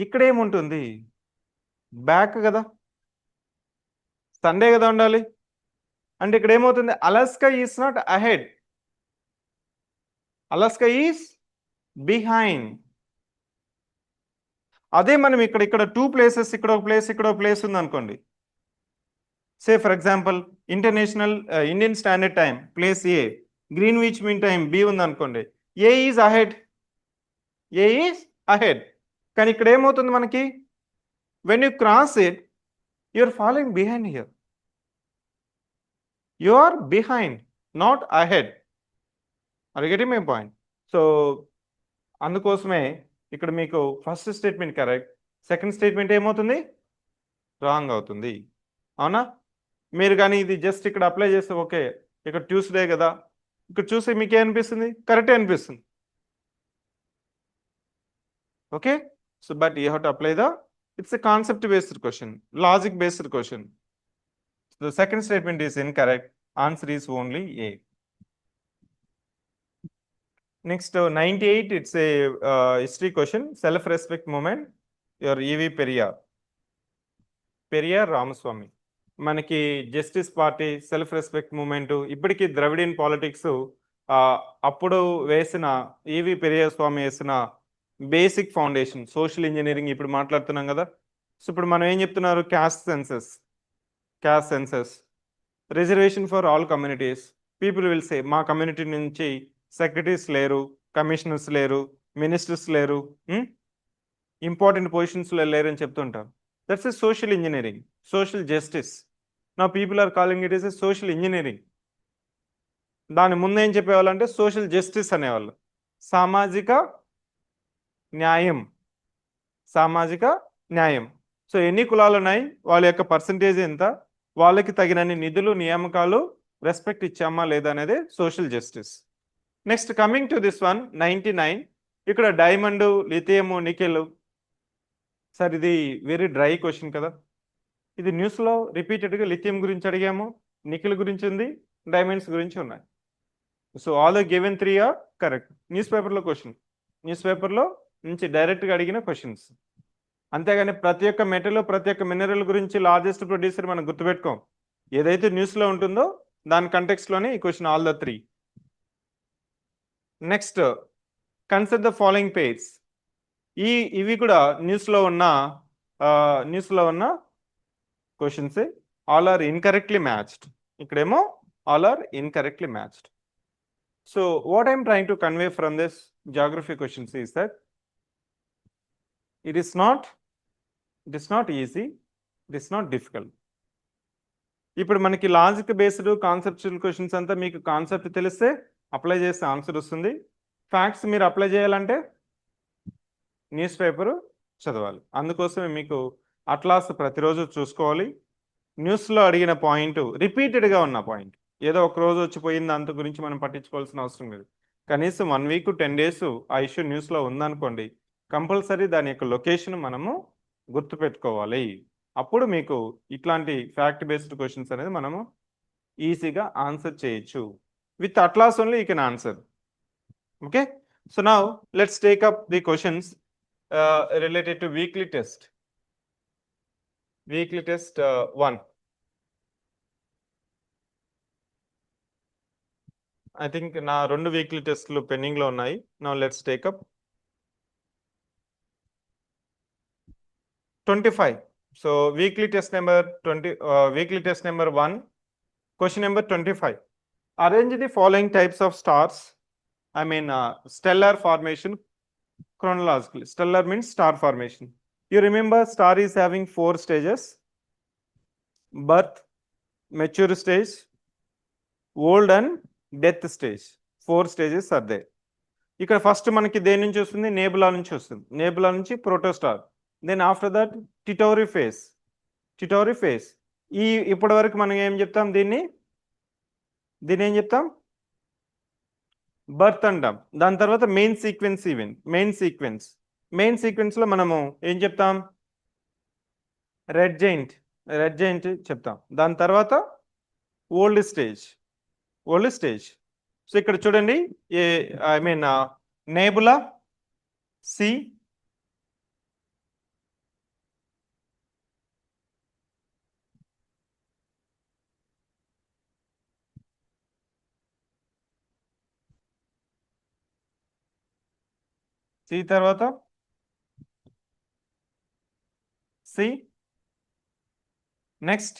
ఇక్కడ ఏముంటుంది? బ్యాక్ కదా, సండే కదా ఉండాలి. అంటే ఇక్కడ ఏమవుతుంది? Alaska is not ahead, Alaska is behind. అదే మనం ఇక్కడ 2 ప్లేసెస్, ఇక్కడ ఒక ప్లేస్ ఉంది అనుకోండి. Say for example Indian standard time place A, Greenwich mean time B ఉంది అనుకోండి. A is ahead. కానీ ఇక్కడ ఏమవుతుంది మనకి? When you cross it you are following behind here, you are behind, not ahead. Are you getting my point? So అందుకోసమే ఇక్కడ మీకు first statement correct, second statement ఏమవుతుంది? రాంగ్ అవుతుంది. అవునా? మీరు కానీ ఇది జస్ట్ ఇక్కడ అప్లై చేస్తే ఓకే, ఇక్కడ ట్యూస్డే కదా, ఇక్కడ చూసి మీకు ఏమనిపిస్తుంది? కరెక్టే అనిపిస్తుంది. Okay, so but you have to apply it's a concept based question, logic based question. The second statement is incorrect, answer is only A. Next 98, it's a history question, self respect movement, your E.V. Periyar Ramaswamy. మనకి justice party, self respect moment, ఇప్పటికీ Dravidian politics అప్పుడు వేసిన ఈవి పెరియార్ స్వామి వేసిన basic foundation. Social engineering ఇప్పుడు మాట్లాడుతున్నాం కదా. So ఇప్పుడు మనం ఏం చెప్తున్నారు? Caste census, reservation for all communities. People will say మా కమ్యూనిటీ నుంచి సెక్రటరీస్ లేరు, కమిషనర్స్ లేరు, మినిస్టర్స్ లేరు, ఇంపార్టెంట్ పొజిషన్స్లో లేరు అని చెప్తుంటారు. That's a social engineering, social justice. నా people are calling it is a social engineering. దాని ముందు ఏం చెప్పేవాళ్ళు అంటే సోషల్ జస్టిస్ అనేవాళ్ళు. సామాజిక న్యాయం, సామాజిక న్యాయం. సో ఎన్ని కులాలు ఉన్నాయి, వాళ్ళ యొక్క పర్సంటేజ్ ఎంత, వాళ్ళకి తగినన్ని నిధులు నియామకాలు రెస్పెక్ట్ ఇచ్చామా లేదా అనేది social justice. Next coming to this one 99, ఇక్కడ డైమండ్, లిథియం, నికెల్. సార్ ఇది వెరీ డ్రై క్వశ్చన్ కదా. ఇది న్యూస్లో రిపీటెడ్గా లిథియం గురించి అడిగాము, నికెల్ గురించి ఉంది, డైమండ్స్ గురించి ఉన్నాయి. So all the given 3 are correct. News పేపర్లో క్వశ్చన్, న్యూస్ పేపర్లో నుంచి డైరెక్ట్గా అడిగిన క్వశ్చన్స్. అంతేగాని ప్రతి ఒక్క మెటల్, ప్రతి ఒక్క మినరల్ గురించి లార్జెస్ట్ ప్రొడ్యూసర్ మనం గుర్తుపెట్టుకోం. ఏదైతే న్యూస్లో ఉంటుందో దాని కంటెక్స్ట్లోనే ఈ question all the 3. Next consider the following pairs. ఇవి కూడా న్యూస్లో ఉన్న questions. All are incorrectly matched. ఇక్కడేమో all are incorrectly matched. So what I am trying to convey from this geography questions is that it is not easy, it is not difficult. ఇప్పుడు మనకి logic based conceptual questions అంతా మీకు concept తెలిస్తే apply చేస్తే answer వస్తుంది. Facts మీరు apply చేయాలంటే news paper చదవాలి. అందుకోసమే మీకు అట్లాస్ ప్రతిరోజు చూసుకోవాలి. న్యూస్లో అడిగిన పాయింట్ రిపీటెడ్గా ఉన్న పాయింట్, ఏదో ఒక రోజు వచ్చిపోయింది దాంతో గురించి మనం పట్టించుకోవాల్సిన అవసరం లేదు. కనీసం 1 వీక్ 10 డేస్ ఆ ఇష్యూ న్యూస్లో ఉందనుకోండి, కంపల్సరీ దాని యొక్క లొకేషన్ మనము గుర్తుపెట్టుకోవాలి. అప్పుడు మీకు ఇట్లాంటి ఫ్యాక్ట్ బేస్డ్ క్వశ్చన్స్ అనేది మనము ఈజీగా ఆన్సర్ చేయొచ్చు. With atlas only you can answer. Okay, so now let's take up the questions related two weekly test. Weekly test 1. I think నా 2 వీక్లీ టెస్ట్లు పెండింగ్లో ఉన్నాయి. Now let's take up 25. So weekly test number 20, weekly test number 1, question number 25. Arrange the following types of stars, I mean stellar formation chronologically. Stellar means star formation. You remember star is having 4 stages: birth, mature stage, old and death stage. 4 stages are they. ఇక్కడ first మనకి దేని నుంచి వస్తుంది, nebula నుంచి వస్తుంది. Nebula నుంచి protostar, then after that T Tauri phase. ఇప్పటి వరకు మనం ఏం చెప్తాం, దీన్ని ఏం చెప్తాం, బర్త్ అంటాం. దాని తర్వాత మెయిన్ సీక్వెన్స్లో మనము ఏం చెప్తాం, రెడ్ జైంట్ చెప్తాం. దాని తర్వాత ఓల్డ్ స్టేజ్. సో ఇక్కడ చూడండి, ఐ మీన్ నేబులా, సి, తర్వాత సి, నెక్స్ట్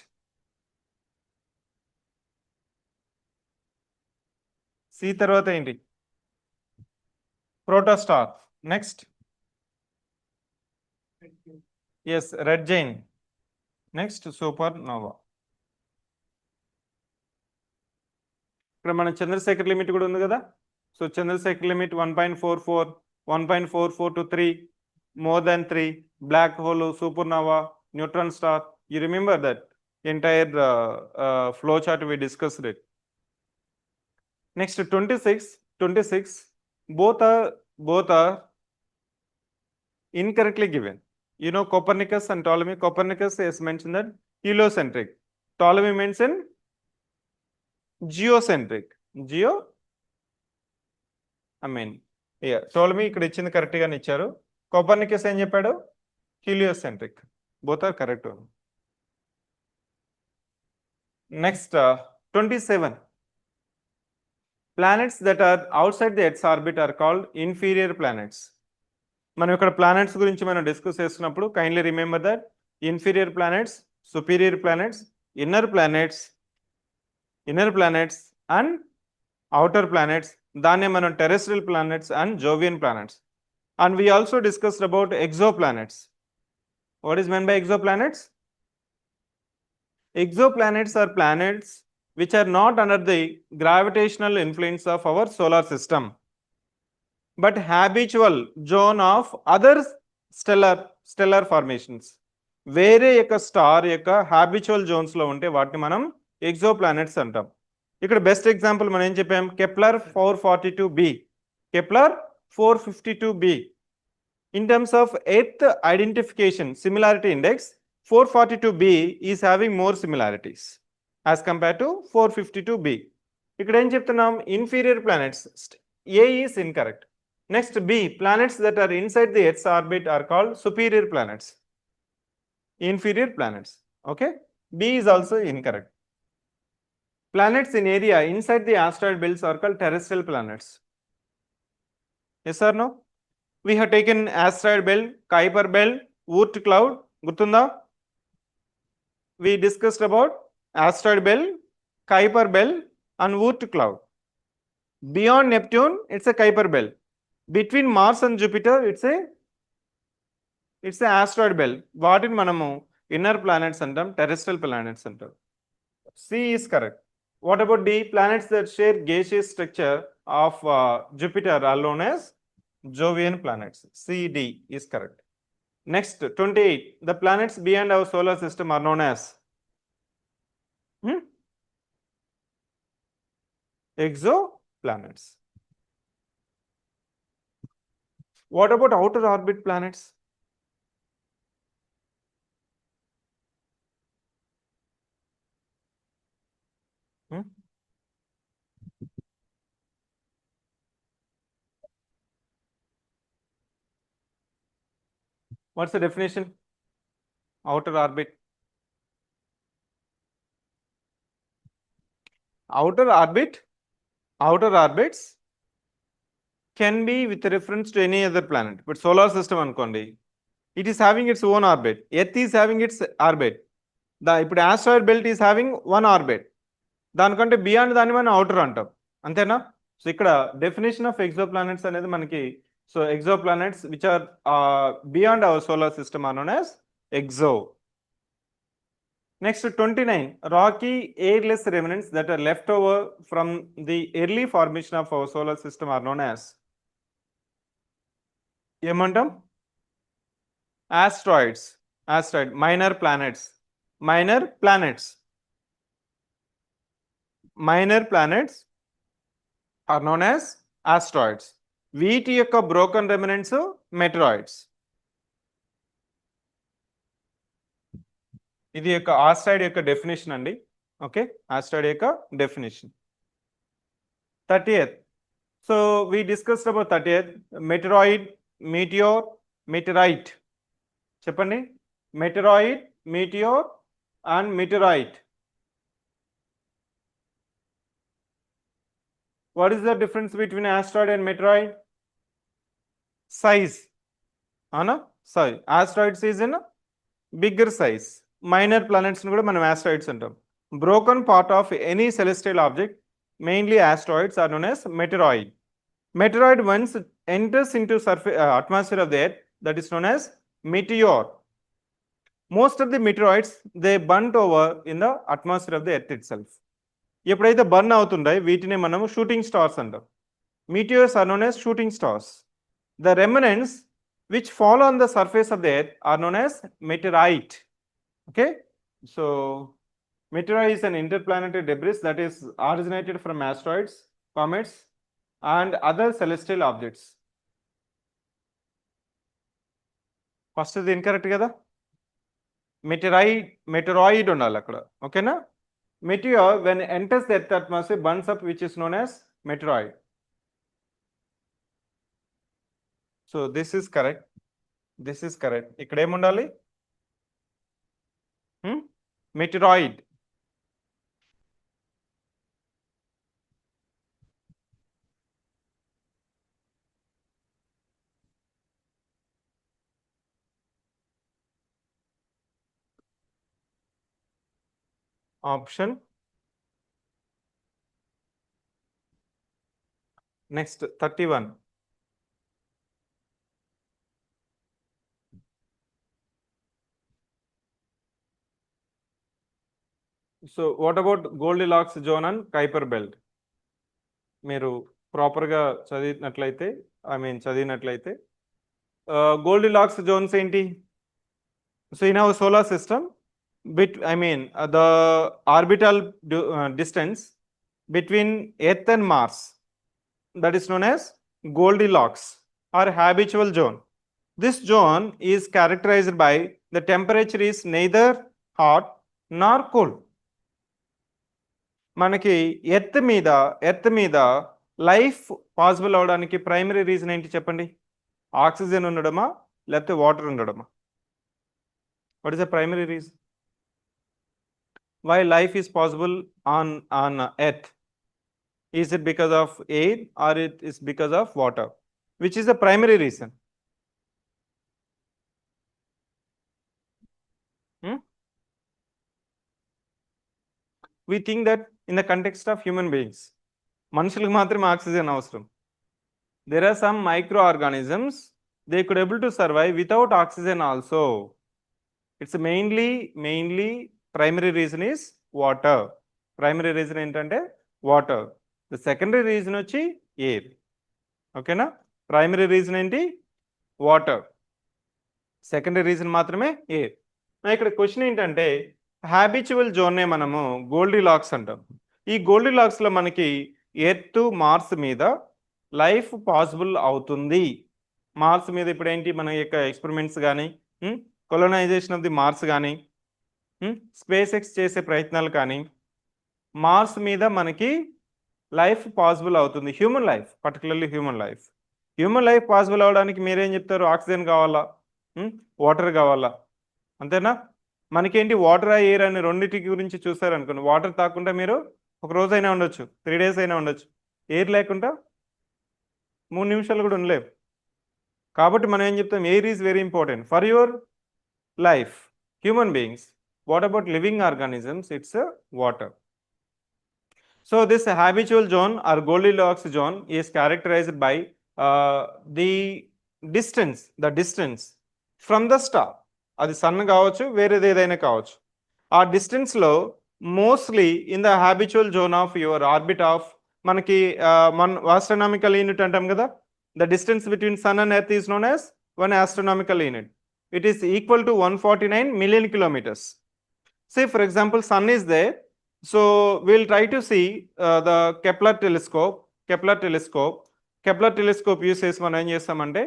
సి తర్వాత ఏంటి, protostar. Next is red giant. Next supernova. ఇక్కడ మన చంద్రశేఖర్ లిమిట్ కూడా ఉంది కదా. So Chandrasekhar limit 1.44, 1.44 to 3, more than 3, black hole, supernova, neutron star. You remember that entire flow chart we discussed it. Next 26, both are incorrectly given. You know Copernicus and Ptolemy. Copernicus has mentioned that heliocentric. Ptolemy mentioned geocentric. Ptolemy ఇక్కడ ఇచ్చింది correct గానే ఇచ్చారు. Copernicus ఏం చెప్పాడు, heliocentric. Both are correct one. Next 27. Planets that are outside the Earth's orbit are called inferior planets. మనం ఇక్కడ planets గురించి మనం డిస్కస్ చేస్తున్నప్పుడు kindly remember that inferior planets, superior planets, inner planets and outer planets. దాన్నే మనం terrestrial planets and Jovian planets. And we also discussed about exoplanets. What is meant by exoplanets? Exoplanets are planets which are not under the gravitational influence of our solar system, but habitual zone of other stellar formations. వేరే యొక్క star యొక్క habitual జోన్స్లో ఉంటే వాటిని మనం ఎగ్జోప్లానెట్స్ అంటాం. ఇక్కడ best example మనం ఏం చెప్పాం, Kepler 442b, Kepler 452b. In terms of Earth identification similarity index, 442b is having more similarities as compared to 452b. ఇక్కడ ఏం చెప్తున్నాం, inferior planets. A is incorrect. Next, B, planets that are inside the Earth's orbit are called superior planets. Inferior planets. Okay, B is also incorrect. Planets in area inside the asteroid belts are called terrestrial planets. Yes or no? We have taken asteroid belt, Kuiper belt, Oort cloud. Gurtunda? We discussed about asteroid belt, Kuiper belt and Oort cloud. Beyond Neptune, it's a Kuiper belt. Between Mars and Jupiter, it's a asteroid belt. వాటిని మనము inner planets అంటాం, terrestrial planets అంటాం. C is correct. What about D? Planets that share gaseous structure of Jupiter are known as Jovian planets. C, D is correct. Next, 28. The planets beyond our solar system are known as exoplanets. What about outer orbit planets? What's the definition? Outer orbit. Outer orbits can be with reference to any other planet, but solar system అనుకోండి, it is having its own orbit. Earth is having its orbit. ఇప్పుడు asteroid belt is having one orbit. దానికంటే beyond దాన్ని మనం outer అంటాం, అంతేనా? So ఇక్కడ definition of exoplanets అనేది మనకి, సో exoplanets which are beyond our solar system are known as exo. Next, 29. Rocky airless remnants that are left over from the early formation of our solar system are known as ఏమంటాం? Asteroids. Minor planets are known as asteroids. వీటి యొక్క broken remnants మెటరాయిడ్స్. ఇది యొక్క asteroid యొక్క definition అండి. Okay, asteroid యొక్క definition. 30th. So we discussed about 30th. Meteoroid, meteor, meteorite. చెప్పండి, meteoroid, meteor and meteorite. What is the difference between asteroid and meteoroid? Size. Ana? Sorry, asteroids is in bigger size. Minor planets nu kuda manam asteroids antam. Broken part of any celestial object, mainly asteroids, are known as meteoroid. Meteoroid once enters into atmosphere of the Earth, that is known as meteor. Most of the meteoroids, they burnt over in the atmosphere of the Earth itself. ఎప్పుడైతే burn అవుతుంటాయి వీటిని మనము shooting stars అంటాం. Meteors are known as shooting stars. The remnants which follow on the surface of the Earth are known as meteorite. Okay, so meteoroid is an interplanetary debris that is originated from asteroids, comets and other celestial objects. First ఇది incorrect కదా, మెటరాయిడ్ ఉండాలి అక్కడ. ఓకేనా? Meteor, when enters the Earth atmosphere, burns up, which is known as meteoroid. So this is correct. ఇక్కడ ఏముండాలి? Meteoroid. Option. Next, 31. So what about Goldilocks zone and Kuiper belt? మీరు ప్రాపర్గా చదివినట్లయితే గోల్డిలాక్స్ జోన్స్ ఏంటి? So in our solar system the orbital distance between Earth and Mars, that is known as Goldilocks or habitual zone. This zone is characterized by the temperature is neither hot nor cold. మనకి earth మీద life possible అవడానికి primary reason ఏంటి చెప్పండి? Oxygen ఉండడమా లేకపోతే water ఉండడమా? What is the primary reason why life is possible on earth? Is it because of air or it is because of water? Which is the primary reason? We think that in the context of human beings, మనుషులకు మాత్రమే oxygen అవసరం. There are some microorganisms, they could able to survive without oxygen also. It's mainly primary reason is water. Primary reason ఏంటంటే water. The secondary reason వచ్చి air. ఓకేనా? Primary reason ఏంటి? Water. Secondary reason మాత్రమే air. ఇక్కడ question ఏంటంటే habitual జోన్నే మనము గోల్డిలాక్స్ అంటాం. ఈ గోల్డిలాక్స్లో మనకి ఎర్త్ మార్స్ మీద లైఫ్ పాసిబుల్ అవుతుంది. మార్స్ మీద ఇప్పుడు ఏంటి మన యొక్క ఎక్స్పెరిమెంట్స్ కానీ కొలనైజేషన్ ఆఫ్ ది మార్స్ కానీ స్పేస్ ఎక్స్ చేసే ప్రయత్నాలు కానీ మార్స్ మీద మనకి లైఫ్ పాసిబుల్ అవుతుంది. Human life, particularly human life possible అవడానికి మీరేం చెప్తారు? ఆక్సిజన్ కావాలా, వాటర్ కావాలా, అంతేనా? మనకేంటి వాటర్ ఎయిర్ అని రెండింటి గురించి చూసారనుకోండి, వాటర్ తాకుండా మీరు ఒక రోజైనా ఉండొచ్చు, 3 days అయినా ఉండొచ్చు. ఎయిర్ లేకుండా 3 నిమిషాలు కూడా ఉండలేవు. కాబట్టి మనం ఏం చెప్తాం? Air is very important for your life, human beings. What about living organisms? It's a water. So this habitual zone or Goldilocks zone is characterized by the distance from the star. అది sun కావచ్చు, వేరేది ఏదైనా కావచ్చు. ఆ డిస్టెన్స్లో mostly in the habitual zone of your orbit of మనకి astronomical unit అంటాం కదా. The distance between sun and earth is known as 1 astronomical unit. It is equal to 149 million kilometers. Say for example sun is there, so we'll try to see the Kepler telescope uses మనం ఏం చేస్తామంటే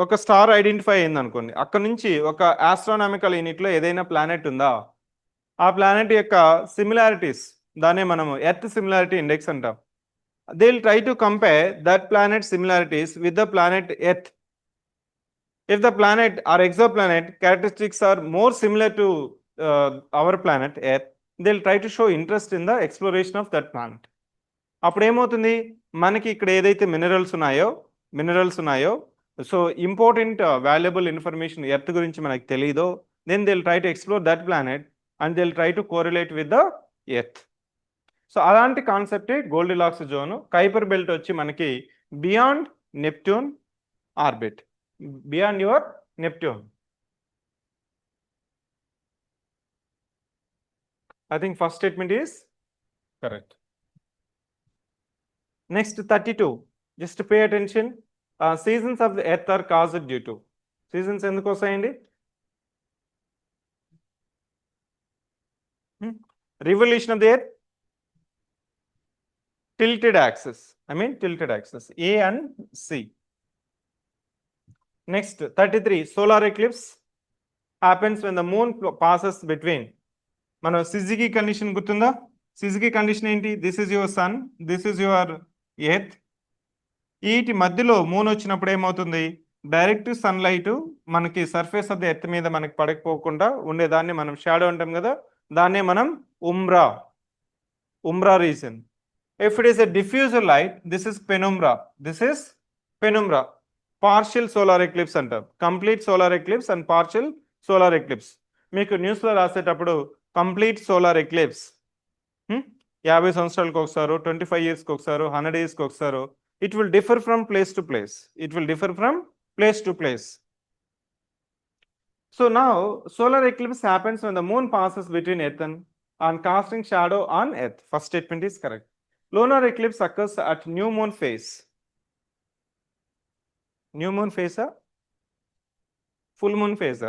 ఒక star identify అయింది అనుకోండి, అక్కడ నుంచి ఒక astronomical యూనిట్లో ఏదైనా ప్లానెట్ ఉందా, ఆ ప్లానెట్ యొక్క సిమిలారిటీస్, దాన్నే మనము ఎర్త్ సిమిలారిటీ ఇండెక్స్ అంటాం. They will try to compare that planet similarities with the planet earth. If the planet or exoplanet characteristics are more similar to our planet Earth, they'll try to show interest in the exploration of that planet. అప్పుడు ఏమవుతుంది? మనకి ఇక్కడ ఏదైతే minerals ఉన్నాయో so important valuable information earth గురించి మనకి తెలియదో, then they will try to explore that planet and they will try to correlate with the earth. So అలాంటి కాన్సెప్టే గోల్డిలాక్స్ జోన్. కైపర్ బెల్ట్ వచ్చి మనకి beyond Neptune orbit, beyond your Neptune. I think first statement is correct. Next 32, just pay attention. Seasons of the earth are caused due to. Seasons ఎందుకు వస్తాయండి? Revolution of the earth, tilted axis, A and C. Next 33, solar eclipse happens when the moon passes between. మన సిజికి condition గుర్తుందా? సిజికి condition ఏంటి? This is your son, this is your earth. వీటి మధ్యలో moon వచ్చినప్పుడు ఏమవుతుంది? Direct sunlight మనకి surface of the earth మీద మనకి పడకపోకుండా ఉండేదాన్ని మనం షాడో అంటాం కదా, దాన్నే మనం umbra region. If it is a diffuser light, this is penumbra. Partial solar eclipse అంటాం. Complete solar eclipse and partial solar eclipse. మీకు న్యూస్లో రాసేటప్పుడు కంప్లీట్ సోలార్ ఎక్లిప్స్ 50 సంవత్సరాలకు ఒకసారి, 25 yearsకి ఒకసారి, 100 yearsకి ఒకసారి. It will differ from place to place. So now solar eclipse happens when the moon passes between earth and on casting shadow on earth. First statement is correct. Lunar eclipse occurs at new moon phase. New moon phase, full moon phase,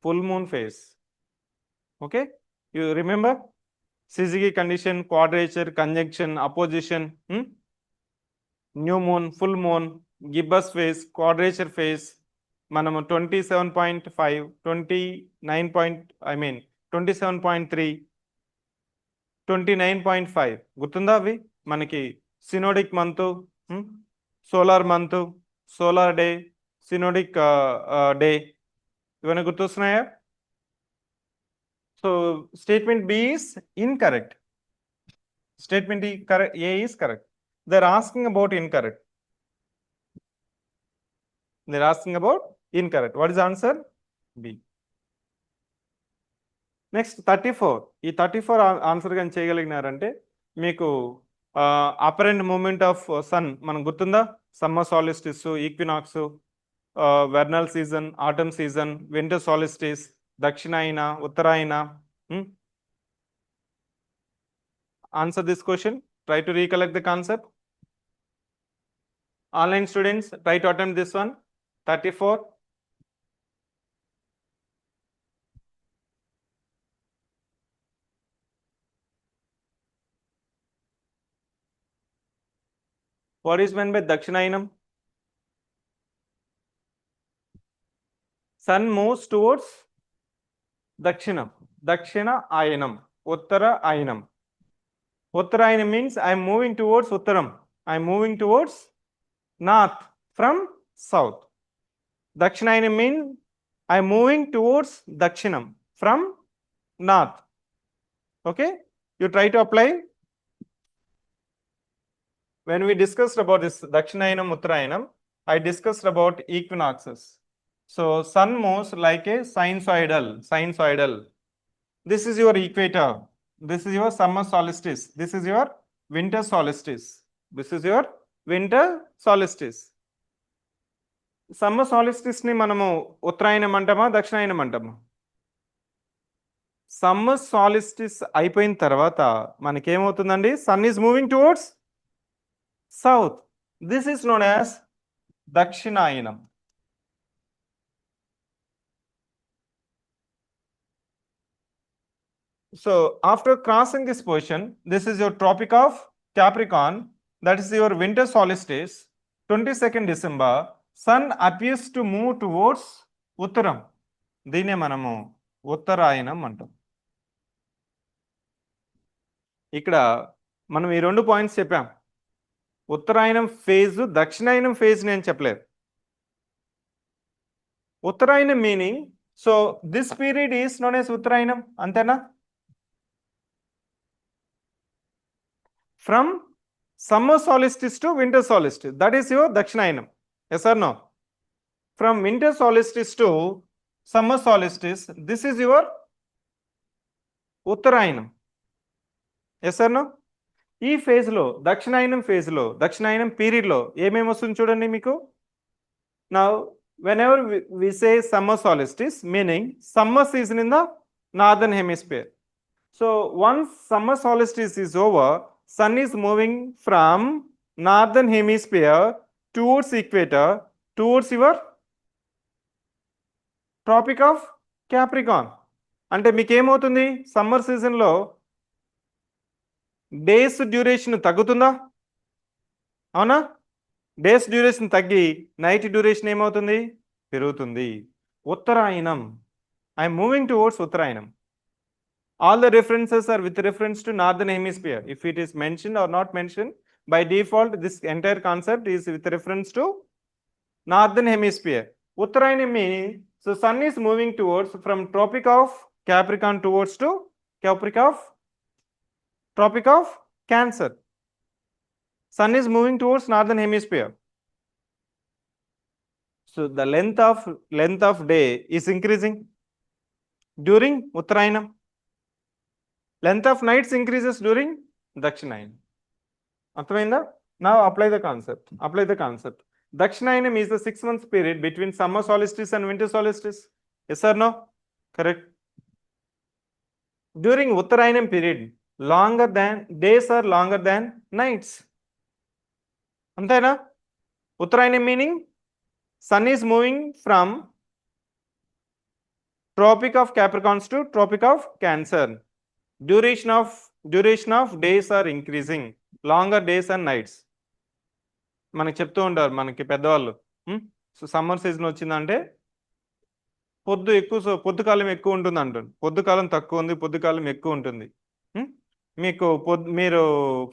full moon phase. Okay, you remember Syzygy condition, quadrature, conjunction, opposition, new moon, full moon, gibbous phase, quadrature phase. మనము 27.5, 27.3, 29.5 గుర్తుందా అవి మనకి synodic month, solar month, solar day, synodic day, ఇవన్నీ గుర్తొస్తున్నాయా? So statement B is incorrect. Statement A is correct. They're asking about incorrect. They're asking about incorrect. What is the answer? B. Next 34. ఈ 34 answer కానీ చేయగలిగినారంటే మీకు apparent moment of sun మనం గుర్తుందా? Summer solstice, equinox, vernal season, autumn season, winter solstice, Dakshinayana, Uttarayana. Answer this question. Try to recollect the concept. Online students, try to attempt this one. 34. What is meant by Dakshinayinam? Sun moves towards Dakshinam. Dakshina Ayanam. Uttara Ayanam. Uttarayanam means I am moving towards Uttaram. I am moving towards north from south. Dakshinayanam means I am moving towards Dakshinam from north. Okay, you try to apply. When we discussed about this Dakshinayanam, Uttarayanam, I discussed about equinoxes. So sun moves like a sinusoidal. This is your equator. This is your summer solstice. This is your winter solstice. This is your winter solstice. Summer solstice ni manamu ఉత్తరాయణం అంటామా, దక్షిణాయనం అంటామా? Summer solstice అయిపోయిన తర్వాత మనకేమవుతుందండి? Sun is moving towards south. This is known as Dakshinayanam. So after crossing this position, this is your Tropic of Capricorn, that is your winter solstice, 22nd December, sun appears to move towards Uttaram. దీనే మనము ఉత్తరాయణం అంటాం. ఇక్కడ మనం ఈ 2 points చెప్పాం. ఉత్తరాయణం phase, దక్షిణాయనం phase నేను చెప్పలేదు. ఉత్తరాయణం meaning, so this period is known as ఉత్తరాయణం, అంతేనా? From summer solstice to winter solstice, that is your Dakshinayinam. Yes or no? From winter solstice to summer solstice, this is your Uttarayanam. Yes or no? ఈ ఫేజ్లో, దక్షిణాయనం ఫేజ్లో, దక్షిణాయనం పీరియడ్లో ఏమేమి వస్తుంది చూడండి మీకు. Now whenever we say summer solstice, meaning summer season in the northern hemisphere. So once summer solstice is over, sun is moving from northern hemisphere towards equator, towards your Tropic of Capricorn. అంటే మీకు ఏమవుతుంది? Summer సీజన్లో days duration తగ్గుతుందా? అవునా? Days duration తగ్గి night duration ఏమవుతుంది? పెరుగుతుంది. ఉత్తరాయణం, I'm moving towards Uttarayanam. All the references are with reference to northern hemisphere. If it is mentioned or not mentioned, by default this entire concept is with reference to northern hemisphere. Uttarayanam means, so sun is moving towards from Tropic of Capricorn towards to Tropic of Cancer. Sun is moving towards northern hemisphere. So the length of day is increasing during Uttarayanam. Length of nights increases during Dakshinayana. అర్థమైందా? Now apply the concept. Dakshinayana is the 6 months period between summer solstice and winter solstice. Yes or no? Correct. During Uttarayanam period longer than days are longer than nights. అంతేనా? Uttarayanam meaning sun is moving from tropic of capricorns to tropic of cancer. Duration of days are increasing, longer days and nights. మనకి చెప్తూ ఉంటారు మనకి పెద్దవాళ్ళు. So summer season వచ్చిందంటే పొద్దు కాలం ఎక్కువ ఉంటుంది అంటారు, పొద్దు కాలం తక్కువ ఉంది, పొద్దు కాలం ఎక్కువ ఉంటుంది. మీకు మీరు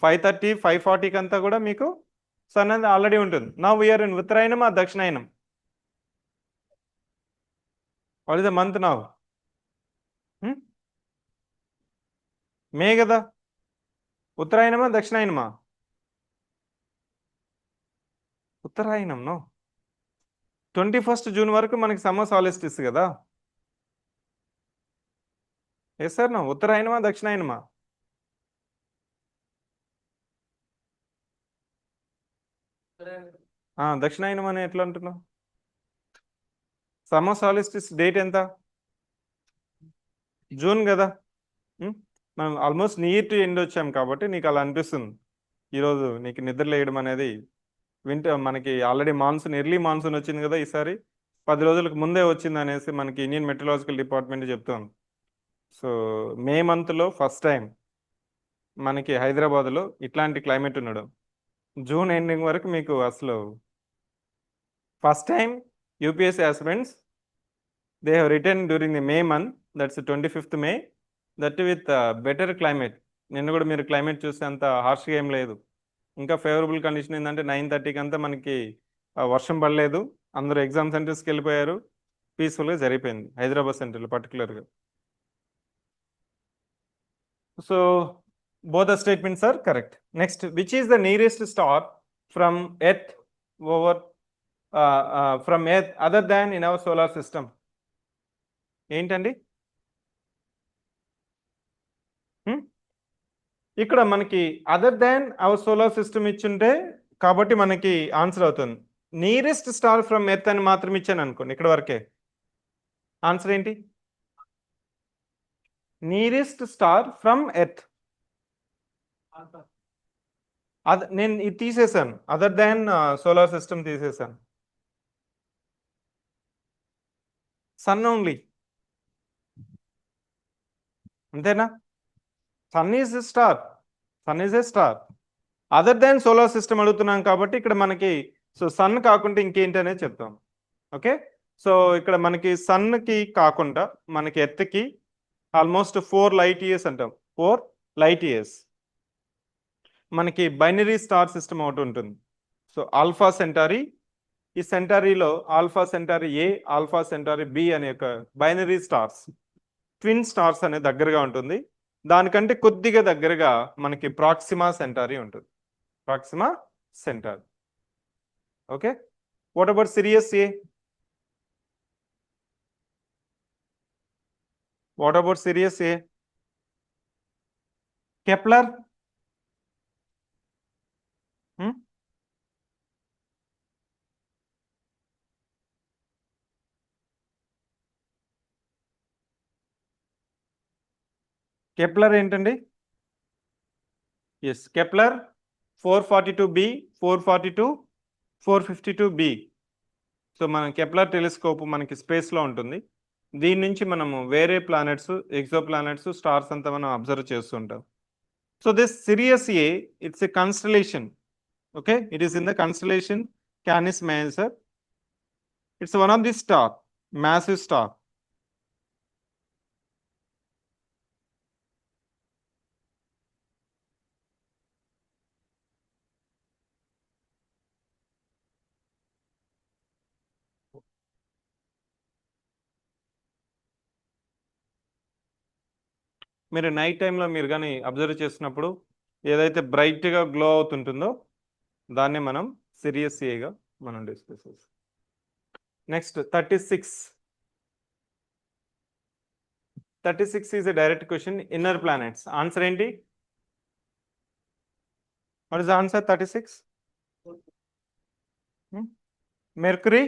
5:30 5:40 అంతా కూడా మీకు సన్ అనేది ఆల్రెడీ ఉంటుంది. నా వీఆర్ ఇన్ ఉత్తరాయణం ఆ Dakshinayanam? What is the month now? May కదా? ఉత్తరాయణమా దక్షిణాయనమా? ఉత్తరాయణం. నో, 21st జూన్ వరకు మనకి సమ్మర్ సాలిస్టిస్ కదా. Yes sir, no. ఉత్తరాయణమా దక్షిణాయనమా? దక్షిణాయనం అని ఎట్లా అంటున్నావు? సమ్మర్ సాలిస్టిస్ డేట్ ఎంత? జూన్ కదా. మనం ఆల్మోస్ట్ నియర్ టు ఎండ్ వచ్చాం కాబట్టి నీకు అలా అనిపిస్తుంది. ఈరోజు నీకు నిద్ర లేయడం అనేది మనకి ఆల్రెడీ ఎర్లీ మాన్సూన్ వచ్చింది కదా. ఈసారి 10 రోజులకు ముందే వచ్చింది అనేసి మనకి ఇండియన్ మెట్రలాజికల్ డిపార్ట్మెంట్ చెప్తుంది. సో మే మంత్లో ఫస్ట్ టైం మనకి హైదరాబాద్లో ఇట్లాంటి క్లైమేట్ ఉండడం. జూన్ ఎండింగ్ వరకు మీకు అసలు first time UPSC aspirants they have return during the May month, that's 25th May, that with better climate. నిన్న కూడా మీరు క్లైమేట్ చూస్తే అంత హార్ష్గా ఏం లేదు. ఇంకా ఫేవరబుల్ కండిషన్ ఏంటంటే 9:30కి అంతా మనకి వర్షం పడలేదు, అందరూ ఎగ్జామ్ సెంటర్స్కి వెళ్ళిపోయారు, పీస్ఫుల్గా జరిగిపోయింది హైదరాబాద్ సెంటర్లో పర్టికులర్గా. So both the statements are correct. Next, which is the nearest star from Earth from Earth other than in our solar system? ఏంటండి? ఇక్కడ మనకి other than our solar system ఇచ్చుంటే కాబట్టి మనకి ఆన్సర్ అవుతుంది. నియరెస్ట్ స్టార్ ఫ్రమ్ ఎర్త్ అని మాత్రం ఇచ్చాను అనుకోండి, ఇక్కడ వరకే. ఆన్సర్ ఏంటి? Nearest star from earth. నేను ఇది తీసేసాను, అదర్ దాన్ సోలార్ సిస్టమ్ తీసేసాను. సన్ ఓన్లీ, అంతేనా? Sun is a star, sun is a star. Other than solar system అడుగుతున్నాం కాబట్టి ఇక్కడ మనకి సో సన్ కాకుండా ఇంకేంటి అనేది చెప్తాం. ఓకే, సో ఇక్కడ మనకి సన్కి కాకుండా మనకి ఎర్త్కి ఆల్మోస్ట్ 4 లైట్ ఇయర్స్ అంటాం. 4 లైట్ ఇయర్స్ మనకి బైనరీ స్టార్ సిస్టమ్ ఒకటి ఉంటుంది. సో ఆల్ఫా సెంటారీ, ఈ సెంటారీలో ఆల్ఫా సెంటారీ ఏ, ఆల్ఫా సెంటారీ బి అనే ఒక బైనరీ స్టార్స్, ట్విన్ స్టార్స్ అనే దగ్గరగా ఉంటుంది. దానికంటే కొద్దిగా దగ్గరగా మనకి ప్రాక్సిమా సెంటారీ ఉంటుంది, Proxima Centauri. Okay, what about Sirius A? What about Sirius A? Kepler? Kepler ఏంటండి? Yes, Kepler 442b, 442, 452b. So మన కెప్లర్ టెలిస్కోప్ మనకి స్పేస్లో ఉంటుంది. దీని నుంచి మనము వేరే ప్లానెట్స్, ఎగ్జో ప్లానెట్స్, స్టార్స్ అంతా మనం అబ్జర్వ్ చేస్తుంటాం. So this Sirius A, it's a constellation. Okay, it is in the constellation Canis Major. It's one of the star, massive star. మీరు నైట్ టైంలో మీరు కానీ అబ్జర్వ్ చేసినప్పుడు ఏదైతే బ్రైట్గా గ్లో అవుతుంటుందో దాన్ని మనం సిరియస్ ఏగా మనం డిస్కస్ చేస్తాం. Next 36. 36 is a direct question. Inner planets answer ఏంటి? What is the answer? 36 Mercury,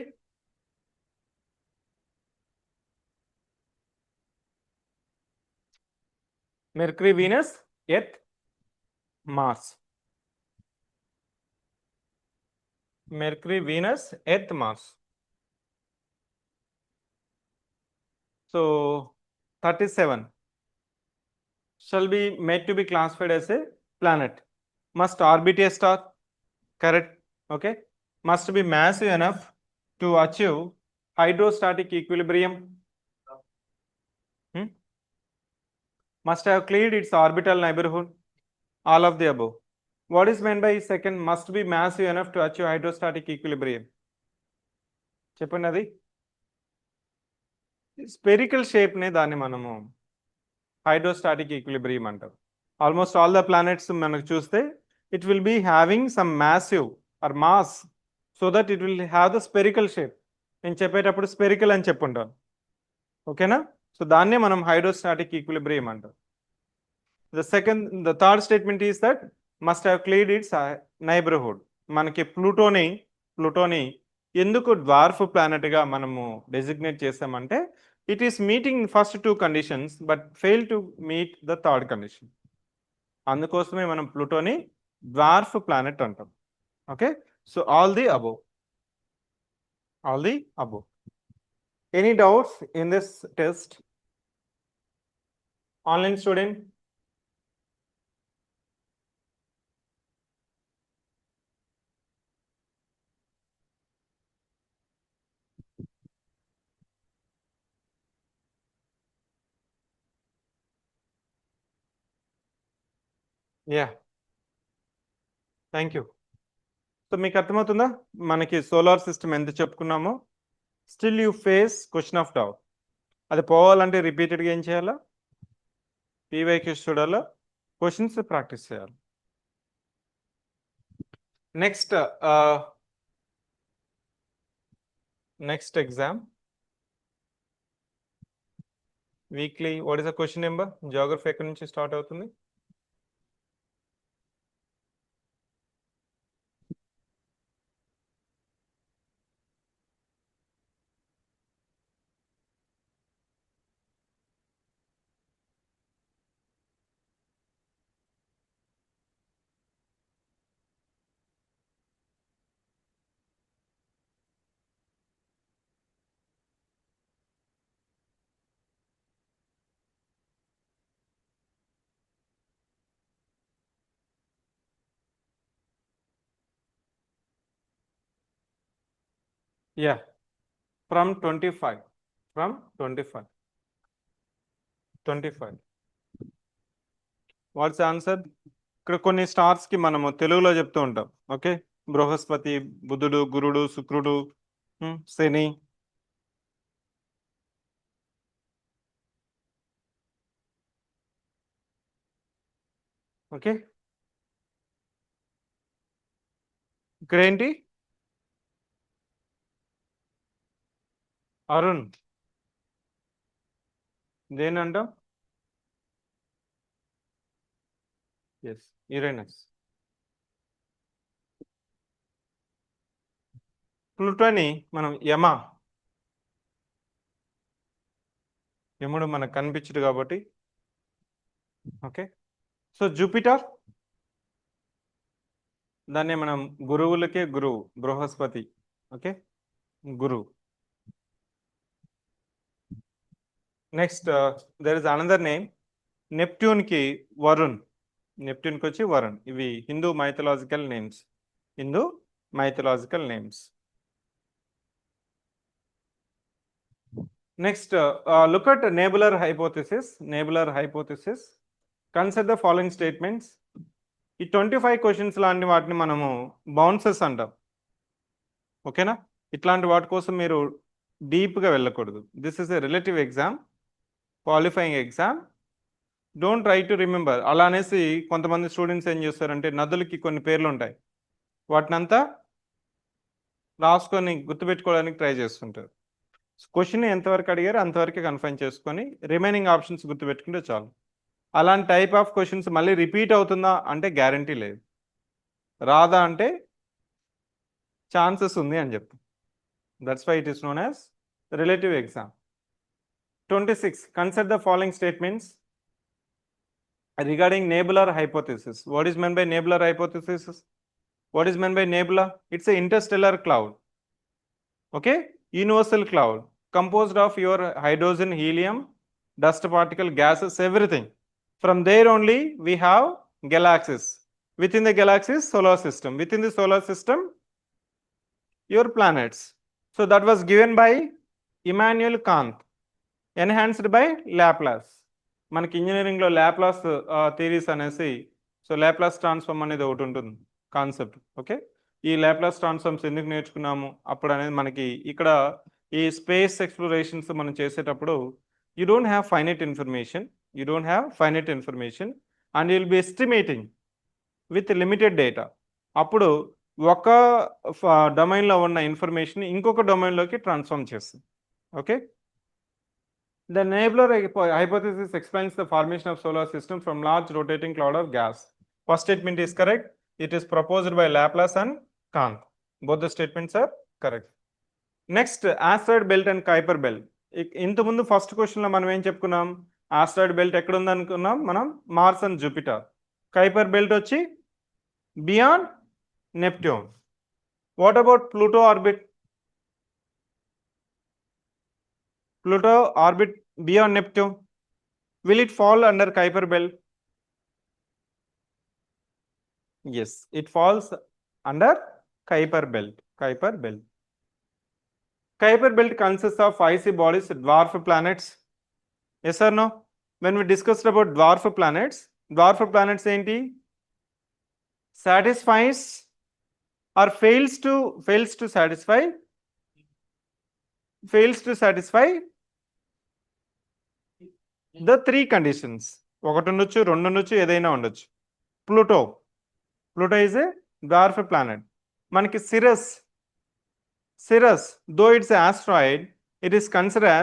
Mercury, Venus, Earth, Mars. Mercury, Venus, Earth, Mars. So 37 shall be made to be classified as a planet. Must orbit a star. Correct. Okay. Must be massive enough to achieve hydrostatic equilibrium. Must have cleared its orbital neighborhood. All of the above. What is meant by second? Must be massive enough to achieve hydrostatic equilibrium. చెప్పండి అది spherical shape నే దాన్ని మనము hydrostatic equilibrium అంటారు. Almost all the planets మనకు చూస్తే it will be having some massive or mass so that it will have the spherical shape. నేను చెప్పేటప్పుడు స్పెరికల్ అని చెప్పుంటాను. ఓకేనా? సో దాన్నే మనం హైడ్రోస్టాటిక్ ఈక్విలిబ్రియం అంటారు. The third statement is that must have cleared its neighbourhood. మనకి ప్లూటోని ఎందుకు డ్వార్ఫ్ ప్లానెట్గా మనము డెసిగ్నేట్ చేసామంటే it is meeting first 2 conditions but fail to meet the third condition. అందుకోసమే మనం ప్లూటోని డ్వార్ఫ్ ప్లానెట్ అంటాం. Okay, so all the above. Any doubts in this test? Online student? Yeah. Thank you. So మీకు అర్థమవుతుందా మనకి solar system ఎంత చెప్పుకున్నామో? Still you face question of doubt. అది పోవాలంటే రిపీటెడ్గా ఏం చేయాలా? పీవైక్యూస్ చూడాలా, క్వశ్చన్స్ ప్రాక్టీస్ చేయాలి. Next exam weekly. What is the question number? Geography ఎక్కడి నుంచి స్టార్ట్ అవుతుంది? Yeah, from 25. What's answer? ఇక్కడ కొన్ని స్టార్స్కి మనము తెలుగులో చెప్తూ ఉంటాం. ఓకే, బృహస్పతి, బుధుడు, గురుడు, శుక్రుడు, శని. ఓకే, ఇక్కడ ఏంటి? అరుణ్. దేనంటాం? Yes, Uranus. ప్లూటోని మనం యముడు మనకు కనిపించడు కాబట్టి. ఓకే, సో జూపిటర్, దాన్ని మనం గురువులకే గురువు, బృహస్పతి. ఓకే, గురువు. Next there is another name, నెప్ట్యూన్కి వరుణ్. నెప్ట్యూన్కి వచ్చి వరుణ్. ఇవి Hindu mythological names. Next look at nebular hypothesis. Consider the following statements. ఈ 25 క్వశ్చన్స్ లాంటి వాటిని మనము బౌన్సెస్ అంటాం. ఓకేనా? ఇట్లాంటి వాటి కోసం మీరు డీప్గా వెళ్ళకూడదు. This is a relative exam, qualifying exam. Don't try to remember. అలా అనేసి కొంతమంది స్టూడెంట్స్ ఏం చేస్తారంటే నదులకి కొన్ని పేర్లు ఉంటాయి, వాటినంతా రాసుకొని గుర్తుపెట్టుకోవడానికి ట్రై చేస్తుంటారు. క్వశ్చన్ ఎంతవరకు అడిగారో అంతవరకే కన్ఫైన్ చేసుకొని రిమైనింగ్ ఆప్షన్స్ గుర్తుపెట్టుకుంటే చాలు. అలాంటి టైప్ ఆఫ్ క్వశ్చన్స్ మళ్ళీ రిపీట్ అవుతుందా అంటే గ్యారంటీ లేదు, రాదా అంటే ఛాన్సెస్ ఉంది అని చెప్తాం. That's why it is known as relative exam. 26. Consider the following statements. regarding nebular hypothesis. What is meant by nebular hypothesis? What is meant by nebula? It's an interstellar cloud. Okay, universal cloud composed of your hydrogen, helium, dust particle, gases, everything. From there only we have galaxies. Within the galaxies, solar system. Within the solar system, your planets. So that was given by Immanuel Kant, enhanced by Laplace. మనకి ఇంజనీరింగ్లో Laplace theories అనేసి, so Laplace transform అనేది ఒకటి ఉంటుంది concept. Okay, ఈ Laplace transforms ఎందుకు నేర్చుకున్నాము అప్పుడు అనేది మనకి ఇక్కడ ఈ స్పేస్ ఎక్స్ప్లోరేషన్స్ మనం చేసేటప్పుడు you don't have finite information and you'll be estimating with limited data. అప్పుడు ఒక డొమైన్లో ఉన్న ఇన్ఫర్మేషన్ ఇంకొక డొమైన్లోకి ట్రాన్స్ఫార్మ్ చేస్తుంది. Okay, the nebular hypothesis explains the formation of solar system from large rotating cloud of gas. First statement is correct. It is proposed by Laplace and Kant. Both the statements are correct. Next, asteroid belt and Kuiper belt. ఇంత ముందు first క్వశ్చన్లో మనం ఏం చెప్పుకున్నాం? Asteroid belt ఎక్కడ ఉంది అనుకున్నాం మనం? Mars and Jupiter. Kuiper belt వచ్చి beyond Neptune. What about Pluto orbit? Pluto orbit beyond Neptune. Will it fall under Kuiper belt? Yes, it falls under Kuiper belt. Kuiper belt consists of icy bodies, dwarf planets. Yes or no? When we discussed about dwarf planets enti? Satisfies or fails to satisfy the three conditions. ఒకటి ఉండొచ్చు, రెండు ఉండొచ్చు, ఏదైనా ఉండొచ్చు. Pluto is a dwarf planet. మనకి సిరస్ though it's an asteroid, it is considered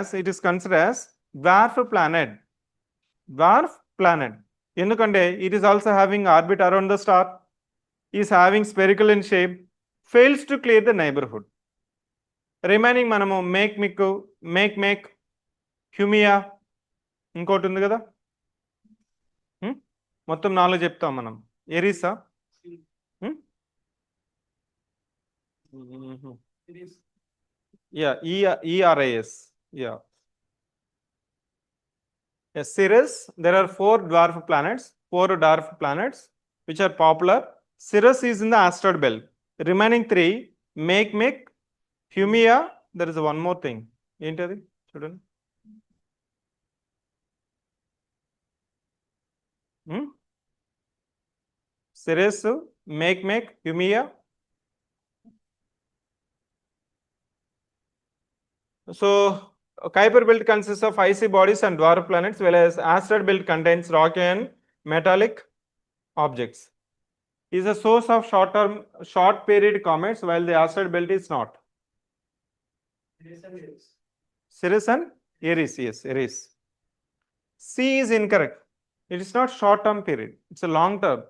as dwarf planet. ఎందుకంటే it is also having orbit around the star, is having spherical in shape, fails to clear the neighborhood. Remaining మనము make హ్యూమియా, ఇంకోటి ఉంది కదా, మొత్తం 4 చెప్తాం మనం. ఎరీసా, ERIS, Cirrus. There are 4 dwarf planets which are popular. Cirrus is in the asteroid belt. Remaining 3, make Haumea. There is one more thing. ఏంటది చూడండి, Ceres, make Haumea. So Kuiper belt consists of icy bodies and dwarf planets, whereas asteroid belt contains rocky and metallic objects. Is a source of short period comets, while the asteroid belt is not. Cirrus and Eris, yes, Eris. C is incorrect. It is not short-term period. It's a long-term.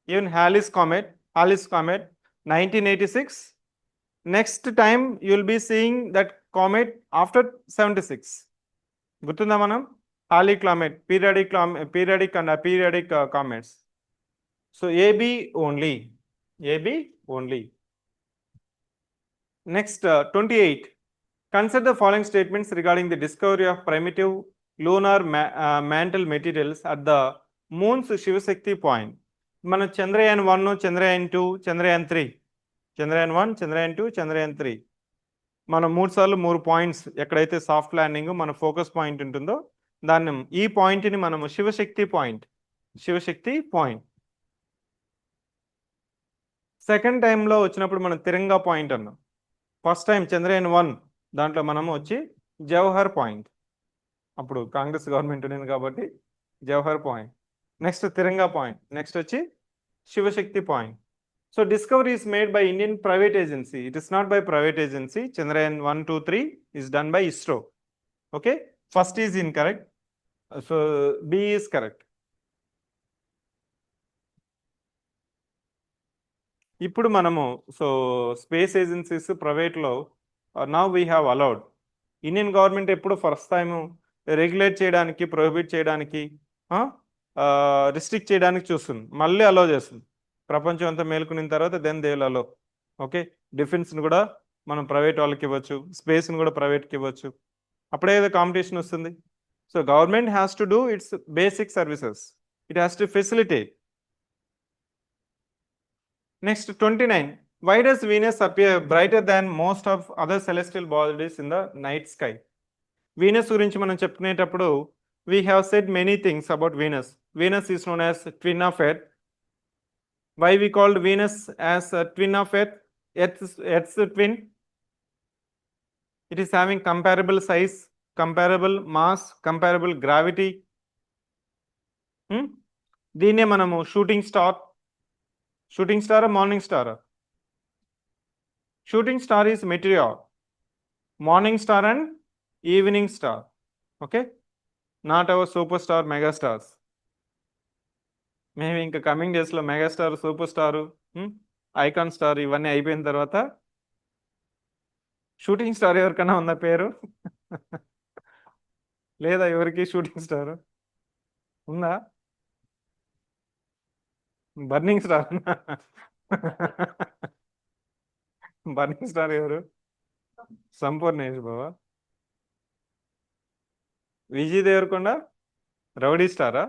Even Halley's comet, 1986. Next time you will be seeing that comet after 76. Gurtunda manam? Halley comet, periodic comets. So AB only. Next, 28. Consider the following statements regarding the discovery of primitive lunar mantle materials at the moon's Shivashakti point. మన చంద్రయాన్ 1, చంద్రయాన్ 2, చంద్రయాన్ 3, చంద్రయాన్ 1, చంద్రయాన్ 2, చంద్రయాన్ 3, మనం 3 సార్లు 3 points ఎక్కడైతే soft landing మన focus point ఉంటుందో దాన్ని, ఈ పాయింట్ని మనము శివశక్తి పాయింట్. సెకండ్ టైంలో వచ్చినప్పుడు మనం తిరంగా పాయింట్ అన్నాం. ఫస్ట్ టైం చంద్రయాన్ 1 దాంట్లో మనము వచ్చి జవహర్ పాయింట్, అప్పుడు కాంగ్రెస్ గవర్నమెంట్ ఉంది కాబట్టి Jawahar point. Next Tiranga point, next వచ్చి Shivshakti point. So discovery is made by Indian private agency. It is not by private agency. Chandrayaan 1, 2, 3 is done by ISRO. Okay, first is incorrect. So B is correct. ఇప్పుడు మనము so space agencies ప్రైవేట్లో now we have allowed. Indian government ఎప్పుడు first time regulate చేయడానికి, prohibit చేయడానికి restrict చేయడానికి చూస్తుంది, మళ్ళీ allow చేస్తుంది. ప్రపంచం అంతా మేలుకున్న తర్వాత then they will allow. Okay, డిఫెన్స్ని కూడా మనం ప్రైవేట్ వాళ్ళకి ఇవ్వచ్చు, స్పేస్ని కూడా ప్రైవేట్కి ఇవ్వచ్చు. అప్పుడే ఏదో కాంపిటీషన్ వస్తుంది. So government has to do it's basic services, it has to facilitate. Next 29. Why does Venus appear brighter than most of other celestial bodies in the night sky? Venus గురించి మనం చెప్పుకునేటప్పుడు we have said many things about Venus. Venus is known as twin of Earth. Why we called Venus as a twin of Earth? Earth's twin. It is having comparable size, comparable mass, comparable gravity. దీన్నే మనము shooting star morning star. Shooting star is meteor, morning star and evening star. Okay, not our super star mega stars. మేము ఇంకా coming డేస్లో megastar, super star, icon star ఇవన్నీ అయిపోయిన తర్వాత shooting star ఎవరికైనా ఉందా పేరు? లేదా ఎవరికి షూటింగ్ స్టార్ ఉందా? Burning star. బర్నింగ్ స్టార్ ఎవరు? సంపూర్ణేష్ బాబా. విజయ్ దేవరకొండ రౌడీ స్టారా?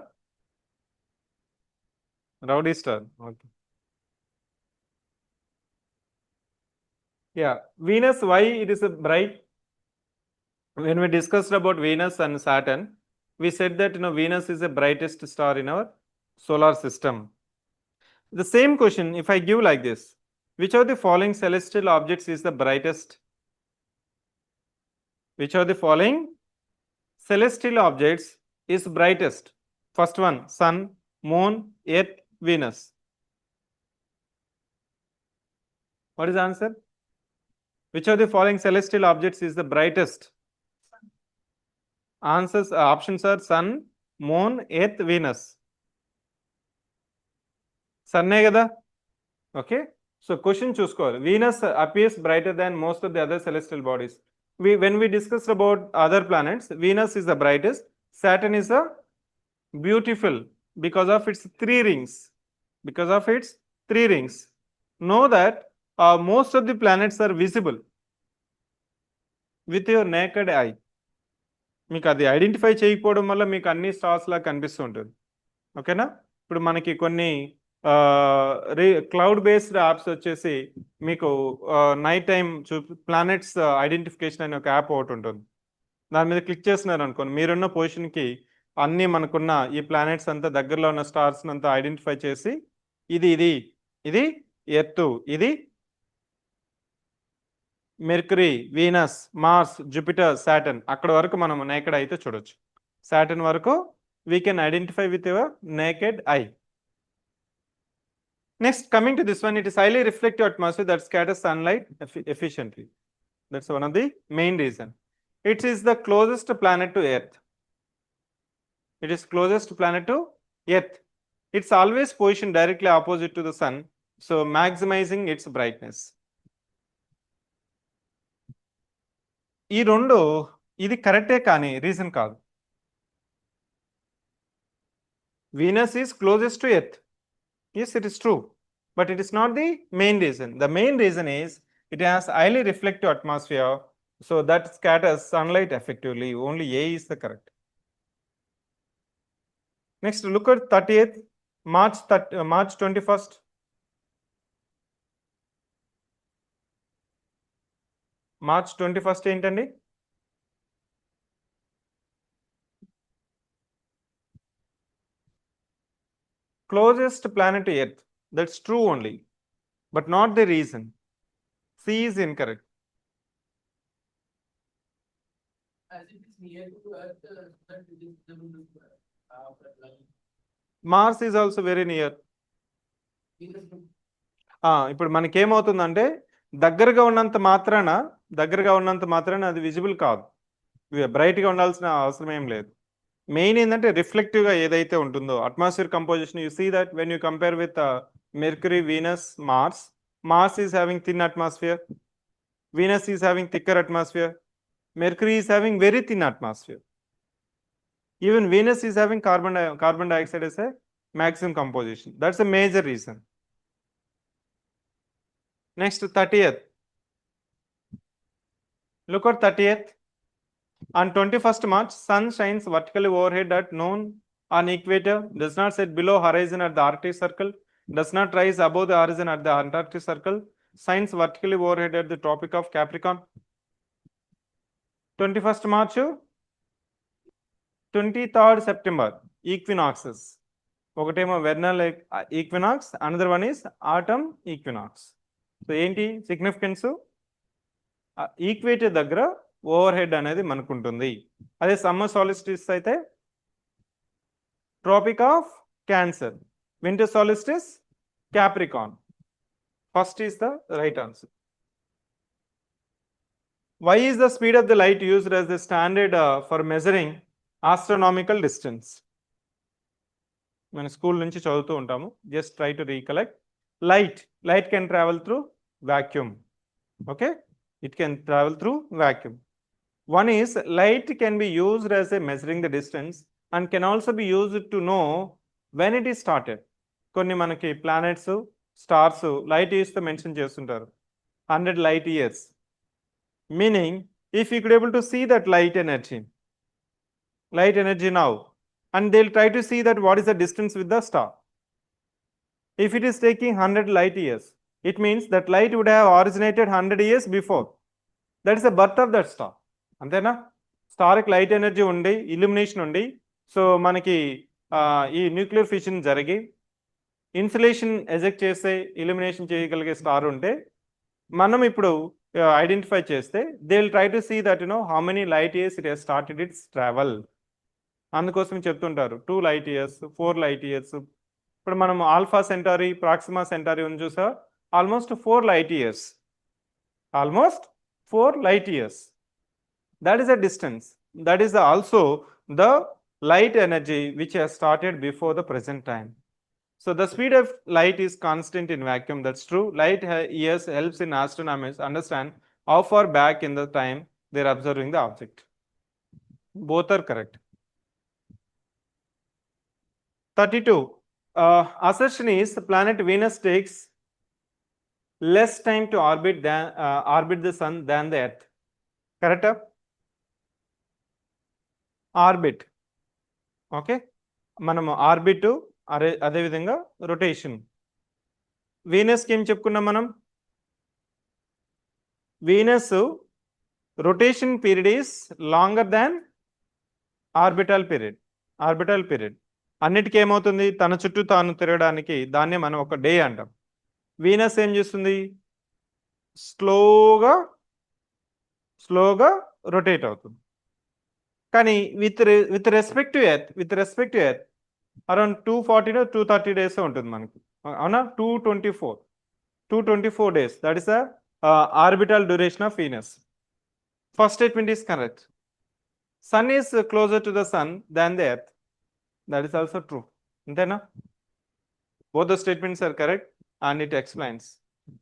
Rowdy star. Okay, yeah. Venus, why it is a bright? When we discussed about Venus and Saturn, we said that Venus is the brightest star in our solar system. The same question, if I give like this, which of the following celestial objects is the brightest? Which of the following celestial objects is brightest? First one, Sun, Moon, Earth, Venus. What is the answer? Which of the following celestial objects is the brightest? Answers, options are Sun, Moon, Earth, Venus. Sunne kada? Okay, so question చూసుకోవాలి. Venus appears brighter than most of the other celestial bodies. When we discussed about other planets, Venus is the brightest. Saturn is the beautiful because of its 3 rings. Because of its 3 rings. Know that most of the planets are visible with your naked eye. మీకు అది identify చేయకపోవడం వల్ల మీకు అన్ని stars లా కనిపిస్తూ ఉంటుంది. ఓకేనా? ఇప్పుడు మనకి కొన్ని క్లౌడ్ బేస్డ్ యాప్స్ వచ్చేసి మీకు నైట్ టైం ప్లానెట్స్ ఐడెంటిఫికేషన్ అనే ఒక యాప్ ఒకటి ఉంటుంది. దాని మీద క్లిక్ చేస్తున్నారు అనుకోండి, మీరున్న పొజిషన్కి అన్నీ మనకున్న ఈ ప్లానెట్స్ అంతా దగ్గరలో ఉన్న స్టార్స్ అంతా ఐడెంటిఫై చేసి ఇది ఇది ఇది ఎర్త్, ఇది Mercury, Venus, Mars, Jupiter, Saturn, అక్కడ వరకు మనం నేకెడ్ అయితే చూడొచ్చు. సాటర్న్ వరకు we can identify with your naked eye. Next, coming to this one, it is highly reflective atmosphere that scatters sunlight efficiently. That's one of the main reason. It is the closest planet to Earth. It is closest planet to Earth. It's always positioned directly opposite to the sun, so maximizing its brightness. ఈ రెండు ఇది కరెక్టే కానీ reason కాదు. Venus is closest to Earth. Yes, it is true, but it is not the main reason. The main reason is it has highly reflective atmosphere, so that scatters sunlight effectively. Only A is the correct. Next, look at 30th March 21st. March 21st ఏంటండి? Closest planet to Earth. That's true only, but not the reason. C is incorrect. As it is near to Earth, that it is Mars is also very near. ఇప్పుడు మనకేమవుతుందంటే దగ్గరగా ఉన్నంత మాత్రాన అది visible కాదు, బ్రైట్గా ఉండాల్సిన అవసరం ఏం లేదు. మెయిన్ ఏంటంటే రిఫ్లెక్టివ్గా ఏదైతే ఉంటుందో atmosphere composition, you see that when you compare with Mercury, Venus, Mars is having thin atmosphere, Venus is having thicker atmosphere, Mercury is having very thin atmosphere. Even Venus is having carbon dioxide as a maximum composition. That's a major reason. Next, 30th. Look at 30th. On 21st March, sun shines vertically overhead at noon on equator, does not set below horizon at the Arctic Circle, does not rise above the horizon at the Antarctic Circle, shines vertically overhead at the Tropic of Capricorn. 21st March, 23rd September, equinoxes. ఒకటేమో vernal equinox, another one is autumn equinox. So ఏంటి significance? Equator దగ్గర over head అనేది మనకుంటుంది. అదే summer solstice అయితే tropic of cancer, winter solstice Capricorn. First is the right answer. Why is the speed of the light used as the standard for measuring astronomical distance? మన school నుంచి చదువుతూ ఉంటాము. Just try to recollect. Light can travel through vacuum. Okay, it can travel through vacuum. One is light can be used as a measuring the distance and can also be used to know when it is started. కొన్ని మనకి planets, stars light ఇయర్స్తో mention చేస్తుంటారు, 100 light years. Meaning, if you could able to see that light energy now, and they'll try to see that what is the distance with the star. If it is taking 100 light years, it means that light would have originated 100 years before. That is the birth of that star. అంతేనా? స్టార్కి light energy ఉండి, illumination ఉండి, so మనకి ఈ nuclear fission జరిగి insulation eject చేస్తే illumination చేయగలిగే star ఉంటే మనం ఇప్పుడు ఐడెంటిఫై చేస్తే they will try to see that how many light years it has started its travel. అందుకోసం చెప్తుంటారు 2 light years, 4 light years. ఇప్పుడు మనం ఆల్ఫా సెంటారీ, ప్రాక్సిమా సెంటారీ ఉంది చూసా, almost 4 light years. Almost 4 light years. That is a distance. That is also the light energy which has started before the present time. So the speed of light is constant in vacuum. That's true. Light years helps in astronomers understand how far back in the time they are observing the object. Both are correct. 32. Assertion is the planet Venus takes less time to orbit the sun than the Earth. Correct? Orbit. Okay. మనము orbit, అదేవిధంగా rotation. వీనస్కి ఏం చెప్పుకున్నాం మనం? Venus rotation period is longer than orbital period. అన్నిటికీ ఏమవుతుంది? తన చుట్టూ తాను తిరగడానికి దాన్నే మనం ఒక డే అంటాం. వీనస్ ఏం చేస్తుంది? స్లోగా రొటేట్ అవుతుంది. కానీ with respect to earth around 240 to 230 days ఉంటుంది మనకి, అవునా? 224 days. That is orbital duration of Venus. First statement is correct. Sun is closer to the sun than the earth. That is also true. అంతేనా? Both the statements are correct and it explains.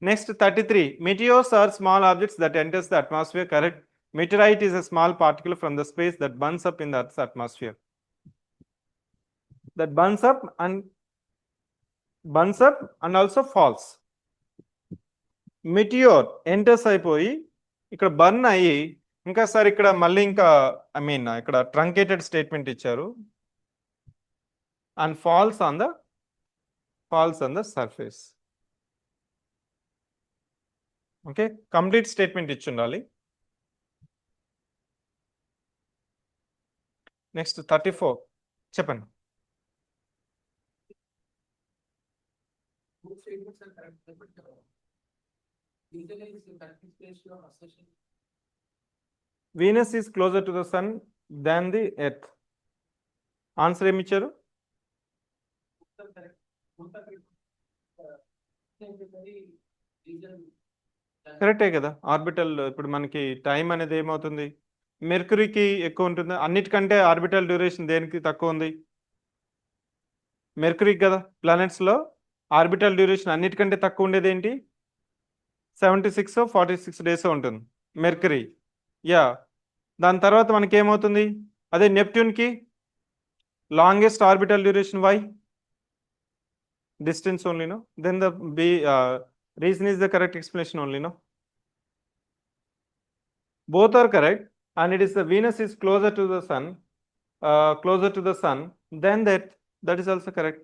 Next 33. Meteors are small objects that enters the atmosphere. Correct. Meteorite is a small particle from the space that burns up in the Earth's atmosphere. That burns up and also falls. Meteor enters అయిపోయి ఇక్కడ burn అయ్యి ఇంకా sir ఇక్కడ మళ్ళీ ఇంకా ఇక్కడ truncated statement ఇచ్చారు. And falls on the surface. Okay, complete statement ఇచ్చి ఉండాలి. నెక్స్ట్ 34. చెప్పండి. Both statements are correct, but usually is the correct ratio of assertion. Venus is closer to the sun than the earth. Answer ఏమి ఇచ్చారు? Both are correct. కరెక్టే కదా. Orbital ఇప్పుడు మనకి time అనేది ఏమవుతుంది? మెర్క్యూరీకి ఎక్కువ ఉంటుంది. అన్నిటికంటే ఆర్బిటల్ డ్యూరేషన్ దేనికి తక్కువ ఉంది? మెర్క్యూరీకి కదా. ప్లానెట్స్లో ఆర్బిటల్ డ్యూరేషన్ అన్నిటికంటే తక్కువ ఉండేది ఏంటి? 76 or 46 days ఉంటుంది మెర్క్యూరీ. యా, దాని తర్వాత మనకి ఏమవుతుంది? అదే నెప్ట్యూన్కి Longest orbital duration, why? Distance only, no? Then the reason is the correct explanation only, no? Both are correct, and it is the Venus is closer to the sun, then that is also correct.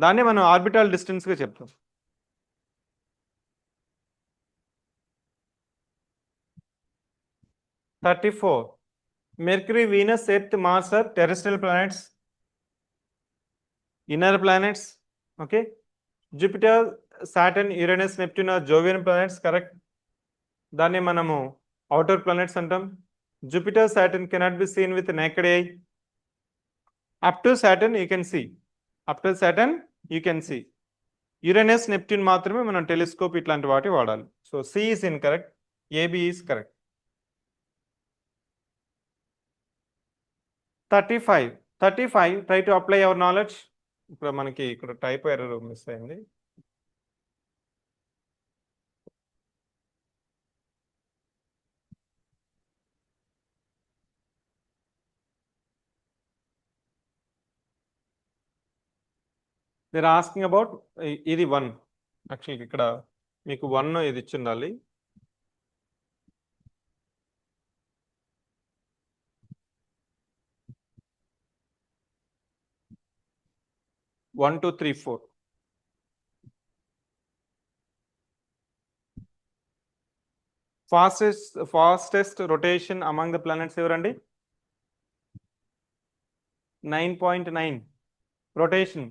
దాన్ని మనం orbital డిస్టెన్స్గా చెప్తాం. Mercury, Venus, Earth, Mars are terrestrial planets, inner planets. Okay, Jupiter, Saturn, Uranus, Neptune are Jovian planets, correct. దాన్ని మనము outer planets అంటాం. Jupiter, Saturn cannot be seen with naked eye. Up to Saturn you can see. Uranus, Neptune మాత్రమే మనం telescope ఇట్లాంటి వాటి వాడాలి. So C is incorrect, AB is correct. 35 try to apply our knowledge. ఇప్పుడు మనకి ఇక్కడ type error miss అయింది. They're asking about ఇది 1. యాక్చువల్గా ఇక్కడ మీకు 1 ఇది ఇచ్చి ఉండాలి. One, two, three, four. Fastest rotation among the planets everandi? 9.9 rotation.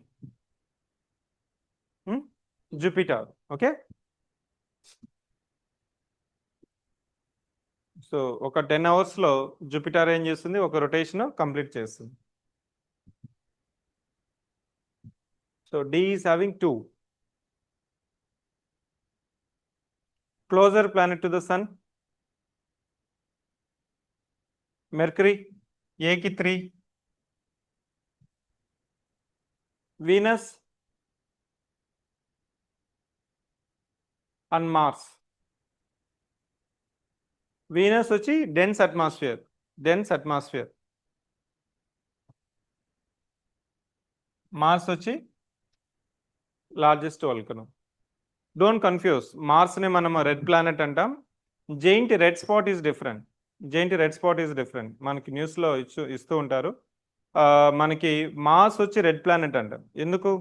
Jupiter. Okay. So ఒక 10 hours లో జూపిటర్ ఏం చేస్తుంది, ఒక రొటేషన్ కంప్లీట్ చేస్తుంది. So D is having 2. Closer planet to the sun, Mercury, A ki 3. Venus and Mars. Venus వచ్చి dense atmosphere. Mars వచ్చి largest volcano. Don't confuse. Mars ని మనం రెడ్ ప్లానెట్ అంటాం. Giant red spot is different. మనకి news లో ఇస్తూ ఉంటారు. మనకి మార్స్ వచ్చి రెడ్ ప్లానెట్ అంటాం. ఎందుకు?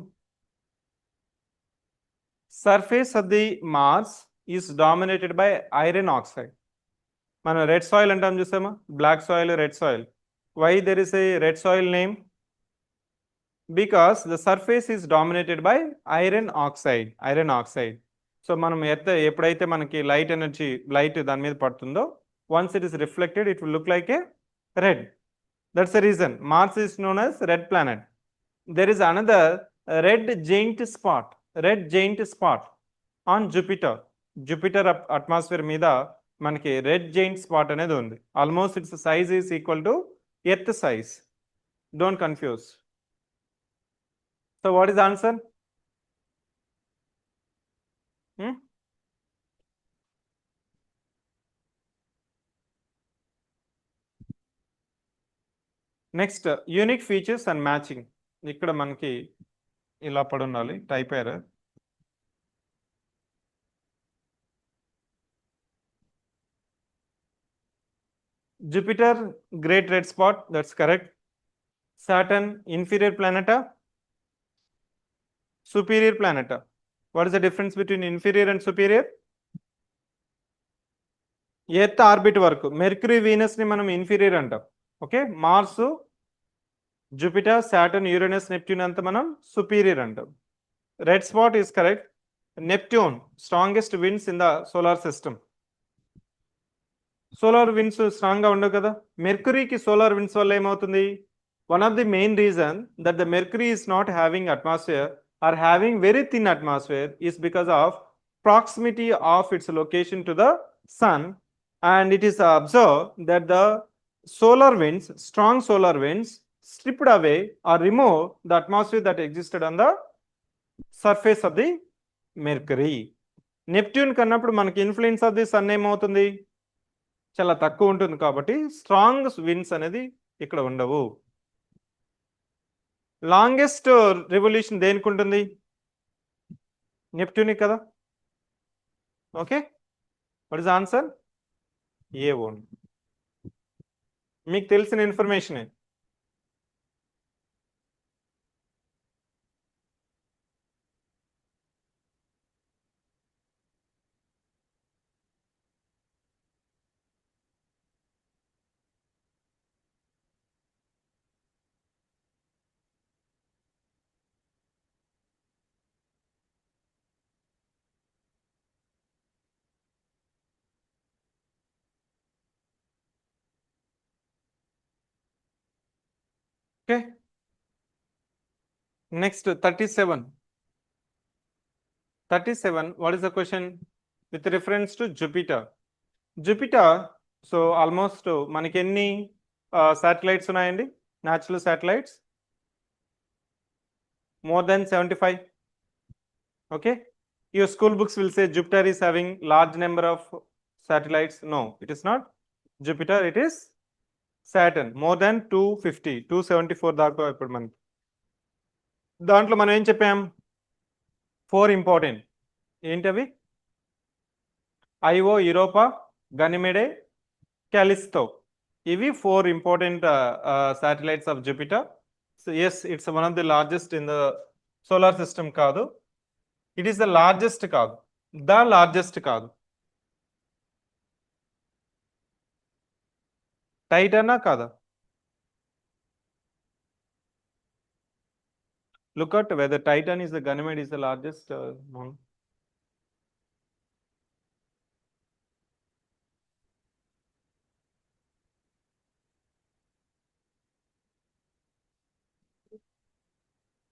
Surface of the Mars is dominated by iron oxide. మనం రెడ్ సాయిల్ అంటాం చూసామా, black soil, red soil. Why there is a red soil name? Because the surface is dominated by iron oxide. So మనం ఎప్పుడైతే మనకి light దాని మీద పడుతుందో, once it is reflected it will look like a red. That's the reason Mars is known as red planet. There is another red giant spot on Jupiter atmosphere మీద మనకి red giant spot అనేది ఉంది. Almost its size is equal to Earth size. Don't confuse. So what is the answer? Next, unique features and matching. ఇక్కడ మనకి ఇలా పడి ఉండాలి, type error. Jupiter, great red spot, that's correct. Saturn, inferior planeta, superior planeta. What is the difference between inferior and superior? Earth orbit వరకు. Mercury, Venus ని మనం inferior అంటాం. Okay, Mars, Jupiter, Saturn, Uranus, Neptune అంతా మనం superior అంటాం. Red spot is correct. Neptune, strongest winds in the solar system. Solar winds strong గా ఉండవు కదా. మెర్క్యూరీకి సోలార్ విండ్స్ వల్ల ఏమవుతుంది? One of the main reason that the Mercury is not having atmosphere or having very thin atmosphere is because of proximity of its location to the sun, and it is observed that the solar winds, strong solar winds, stripped away or removed the atmosphere that existed on the surface of the Mercury. Neptune కన్నప్పుడు మనకి influence of the sun ఏమవుతుంది? చాలా తక్కువ ఉంటుంది కాబట్టి strong winds అనేది ఇక్కడ ఉండవు. Longest revolution దేనికి ఉంటుంది? నెప్ట్యూనిక్ కదా. Okay, what is answer? A one. మీకు తెలిసిన ఇన్ఫర్మేషనే. Okay, next 37. 37, what is the question? With reference to Jupiter. Jupiter, so almost మనకి ఎన్ని శాటిలైట్స్ ఉన్నాయండి? Natural satellites more than 75. Okay, your school books will say Jupiter is having large number of satellites. No, it is not Jupiter, it is Saturn. More than 250, 274 దాకా ఇప్పుడు మనకి. దాంట్లో మనం ఏం చెప్పాం? 4 ఇంపార్టెంట్. ఏంటవి? Io, Europa, Ganymede, Callisto. ఇవి 4 important satellites of Jupiter. So yes, it's one of the largest in the solar system. కాదు, ఇట్ ఈస్ ద లార్జెస్ట్ కాదు, ద లార్జెస్ట్ కాదు. టైటానా కాదా? Look at whether Titan is the Ganymede is the largest known.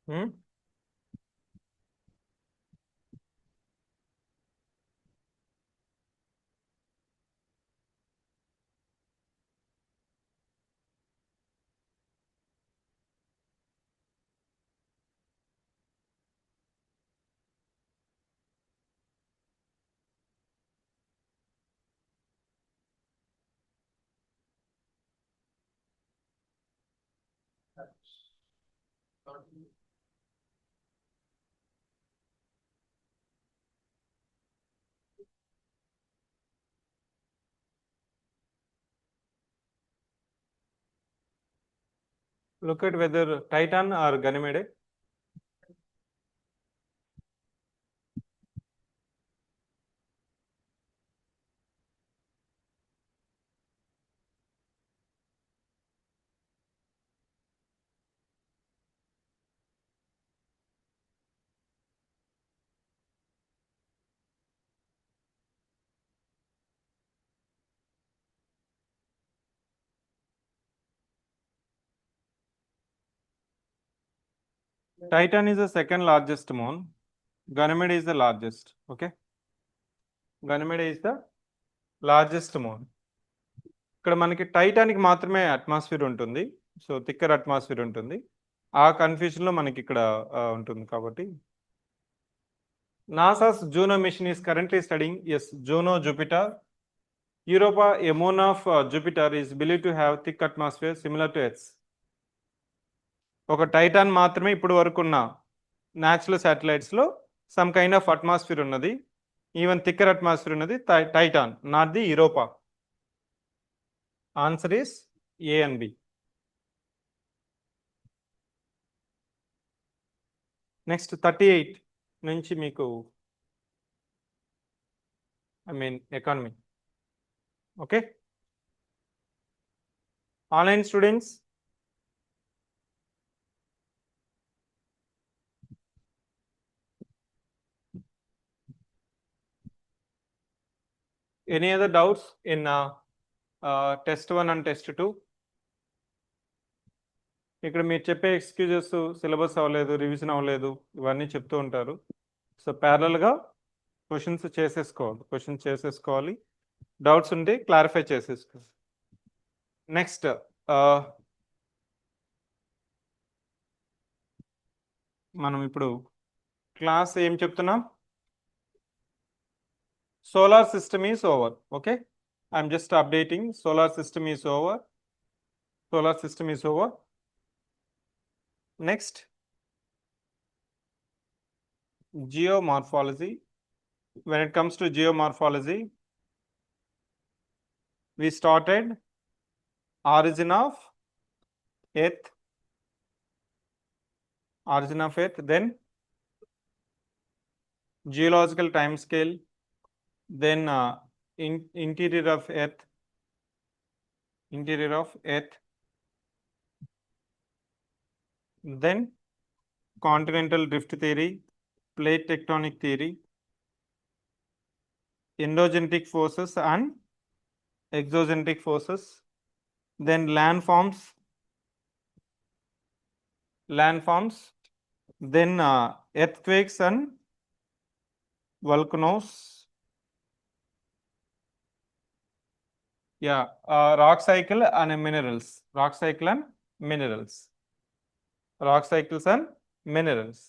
Hmm? Look at whether Titan or Ganymede. Titan is the second largest moon. Ganymede is the largest. Okay, Ganymede is the largest moon. ఇక్కడ మనకి Titanic మాత్రమే atmosphere ఉంటుంది, so thicker atmosphere ఉంటుంది. ఆ కన్ఫ్యూజన్లో మనకి ఇక్కడ ఉంటుంది. కాబట్టి NASA's Juno mission is currently studying as Juno Jupiter. Europa, a moon of Jupiter is believed to have thick atmosphere similar to Earth's. ఒక టైటాన్ మాత్రమే ఇప్పుడు వరకు ఉన్న న్యాచురల్ శాటిలైట్స్లో సమ్ కైండ్ ఆఫ్ అట్మాస్ఫియర్ ఉన్నది, ఈవెన్ థిక్కర్ అట్మాస్ఫియర్ ఉన్నది Titan, not the Europa. Answer is A and B. Next 38 నుంచి మీకు economy. Okay, online students, any other doubts in test 1 and test 2? ఇక్కడ మీరు చెప్పే ఎక్స్క్యూజెస్ సిలబస్ అవ్వలేదు, revision అవ్వలేదు, ఇవన్నీ చెప్తూ ఉంటారు. సో ప్యారలల్గా క్వశ్చన్స్ చేసేసుకోవాలి, డౌట్స్ ఉంటే క్లారిఫై చేసేసుకోవాలి. నెక్స్ట్ మనం ఇప్పుడు క్లాస్ ఏం చెప్తున్నాం? Solar system is over. Okay, I'm just updating. Solar system is over. Next, geomorphology. When it comes to geomorphology, we started origin of Earth, then geological time scale, then interior of Earth, then continental drift theory, plate tectonic theory, endogenetic forces and exogenetic forces, then landforms, then earthquakes and volcanoes, rock cycle and minerals, rock cycles and minerals,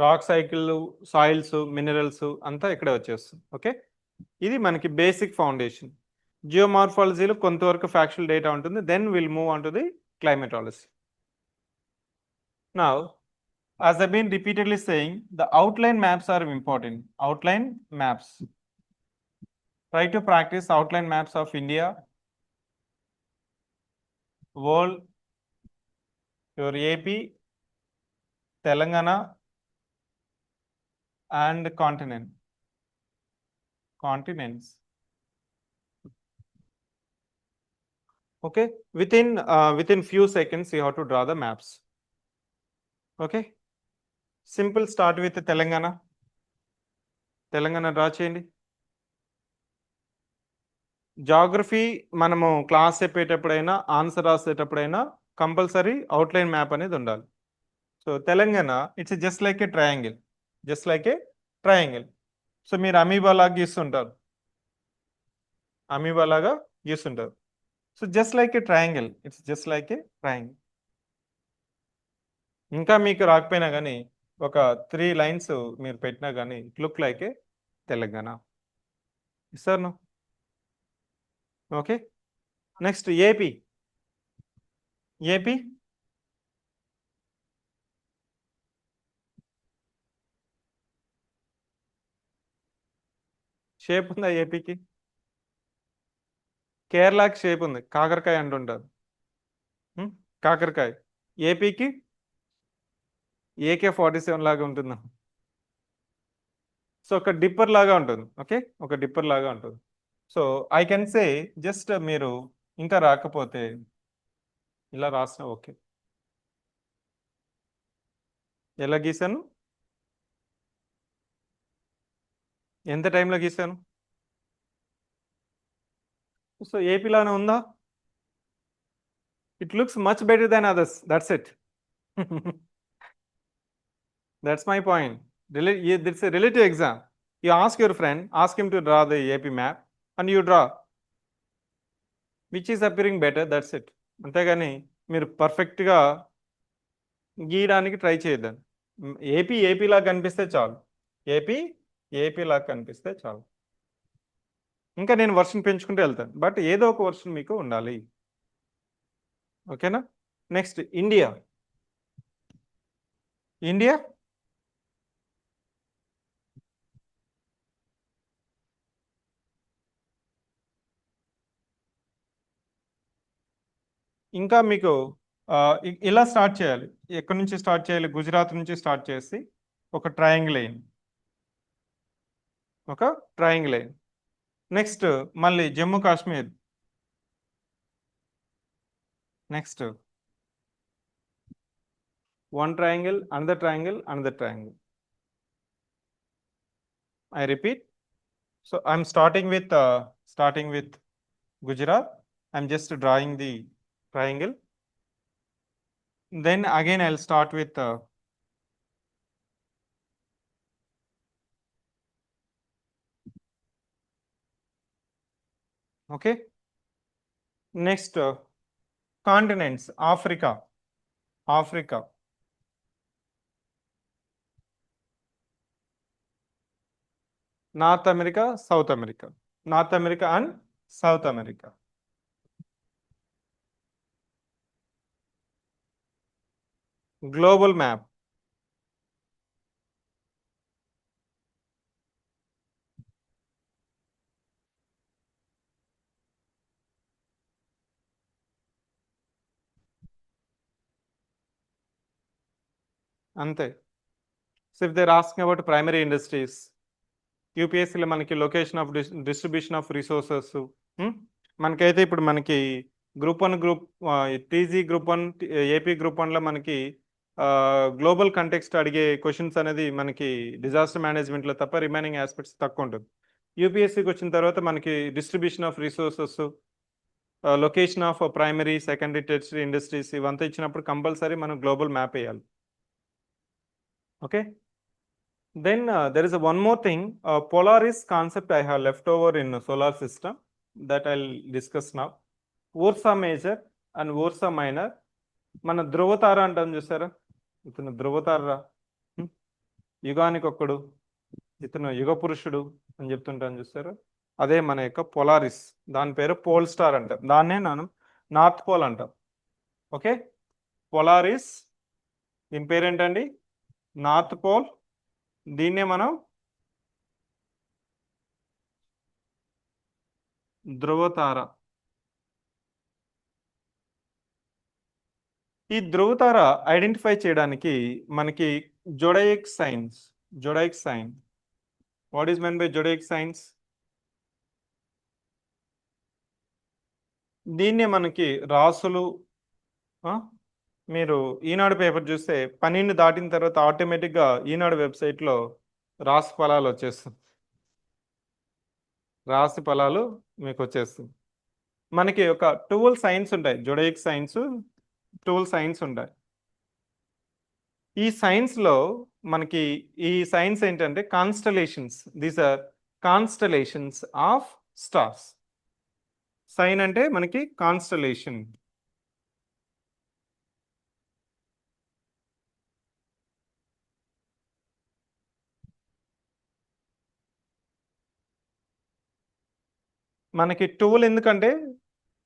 rock cycle, soils, minerals అంతా ఇక్కడే వచ్చేస్తుంది. Okay, ఇది మనకి basic foundation. జియోమార్ఫాలజీలో కొంతవరకు factual data ఉంటుంది. Then will move on to the climatology. Now as I've been repeatedly saying, the outline maps are important. Outline maps. Try to practice outline maps of India, world, your AP, Telangana, and continents. Okay, within few seconds you have to draw the maps. Okay, simple. Start with Telangana draw చేయండి. Geography మనము class చెప్పేటప్పుడైనా answer రాసేటప్పుడైనా compulsory outline map అనేది ఉండాలి. So Telangana it's just like a triangle, so మీరు amoeba లాగా గీస్తుంటారు, so just like a triangle, it's just like a triangle. ఇంకా మీకు రాకపోయినా కానీ ఒక 3 lines మీరు పెట్టినా కానీ it look like a Telangana. Sir no. Okay, next AP. Shape ఉందా ఏపీకి? కేరళకి షేప్ ఉంది, కాకరకాయ అంటుంటారు, కాకరకాయ. ఏపీకి AK-47 లాగా ఉంటుందా? సో ఒక డిప్పర్ లాగా ఉంటుంది. ఓకే, ఒక డిప్పర్ లాగా ఉంటుంది. So I can say just మీరు ఇంకా రాకపోతే ఇలా రాసిన ఓకే. ఎలా గీసాను? ఎంత టైంలో గీసాను? సో ఏపీలోనే ఉందా? It looks much better than others, that's it. That's my point. It's a relative exam. You ask your friend, ask him to draw the AP map and you draw. Which is appearing better, that's it. అంతేగాని మీరు పర్ఫెక్ట్గా గీయడానికి try చేయొద్దండి. AP లాగా కనిపిస్తే చాలు, AP లాగా కనిపిస్తే చాలు. ఇంకా నేను వర్షన్ పెంచుకుంటూ వెళ్తాను, బట్ ఏదో ఒక వర్షన్ మీకు ఉండాలి. ఓకేనా? Next India. ఇంకా మీకు ఇలా స్టార్ట్ చేయాలి. ఎక్కడి నుంచి స్టార్ట్ చేయాలి? గుజరాత్ నుంచి స్టార్ట్ చేసి ఒక ట్రయాంగిల్ లైన్, నెక్స్ట్ మళ్ళీ Jammu Kashmir, next one triangle, another triangle. I repeat. So I'm starting with Gujarat. I'm just drawing the triangle. Then again I'll start with okay. Next continents, Africa, North America, South America, and South America. Global map. అంతే. So if there asking about primary industries, యూపీఎస్సీలో మనకి location of distribution of resources, మనకైతే ఇప్పుడు మనకి group 1 group TG group 1 AP group 1లో మనకి global context అడిగే questions అనేది మనకి డిజాస్టర్ మేనేజ్మెంట్లో తప్ప రిమైనింగ్ ఆస్పెక్ట్స్ తక్కువ ఉంటుంది. యూపీఎస్సీకి వచ్చిన తర్వాత మనకి distribution of resources, location of primary secondary tertiary industries ఇవంతా ఇచ్చినప్పుడు కంపల్సరీ మనం గ్లోబల్ మ్యాప్ వేయాలి. Okay. Then there is one more thing, Polaris concept I have left over in solar system that I'll discuss now. Ursa major and Ursa minor. మన ధ్రువతార అంటాం చూసారా, ఇతను ధ్రువతార, యుగానికి ఒక్కడు, ఇతను యుగ పురుషుడు అని చెప్తుంటాను చూసారా, అదే మన యొక్క పొలారిస్. దాని పేరు పోల్ స్టార్ అంటాం, దాన్నే మనం నార్త్ పోల్ అంటాం. ఓకే, పొలారిస్ దీని పేరేంటండి, నార్త్ పోల్. దీన్నే మనం ధ్రువతార. ఈ ధ్రువతార ఐడెంటిఫై చేయడానికి మనకి zodiac signs, zodiac sign. What is mean by zodiac signs? దీన్నే మనకి రాసులు, మీరు ఈనాడు పేపర్ చూస్తే 12 దాటిన తర్వాత ఆటోమేటిక్గా ఈనాడు వెబ్సైట్లో రాశి ఫలాలు వచ్చేస్తుంది, రాశి ఫలాలు మీకు వచ్చేస్తుంది. మనకి ఒక 12 సైన్స్ ఉంటాయి, జోడైక్ సైన్స్ 12 సైన్స్ ఉంటాయి. ఈ సైన్స్లో మనకి ఈ సైన్స్ ఏంటంటే constellations. These are constellations of stars. Sign అంటే మనకి కాన్స్టలేషన్. మనకి 12 ఎందుకంటే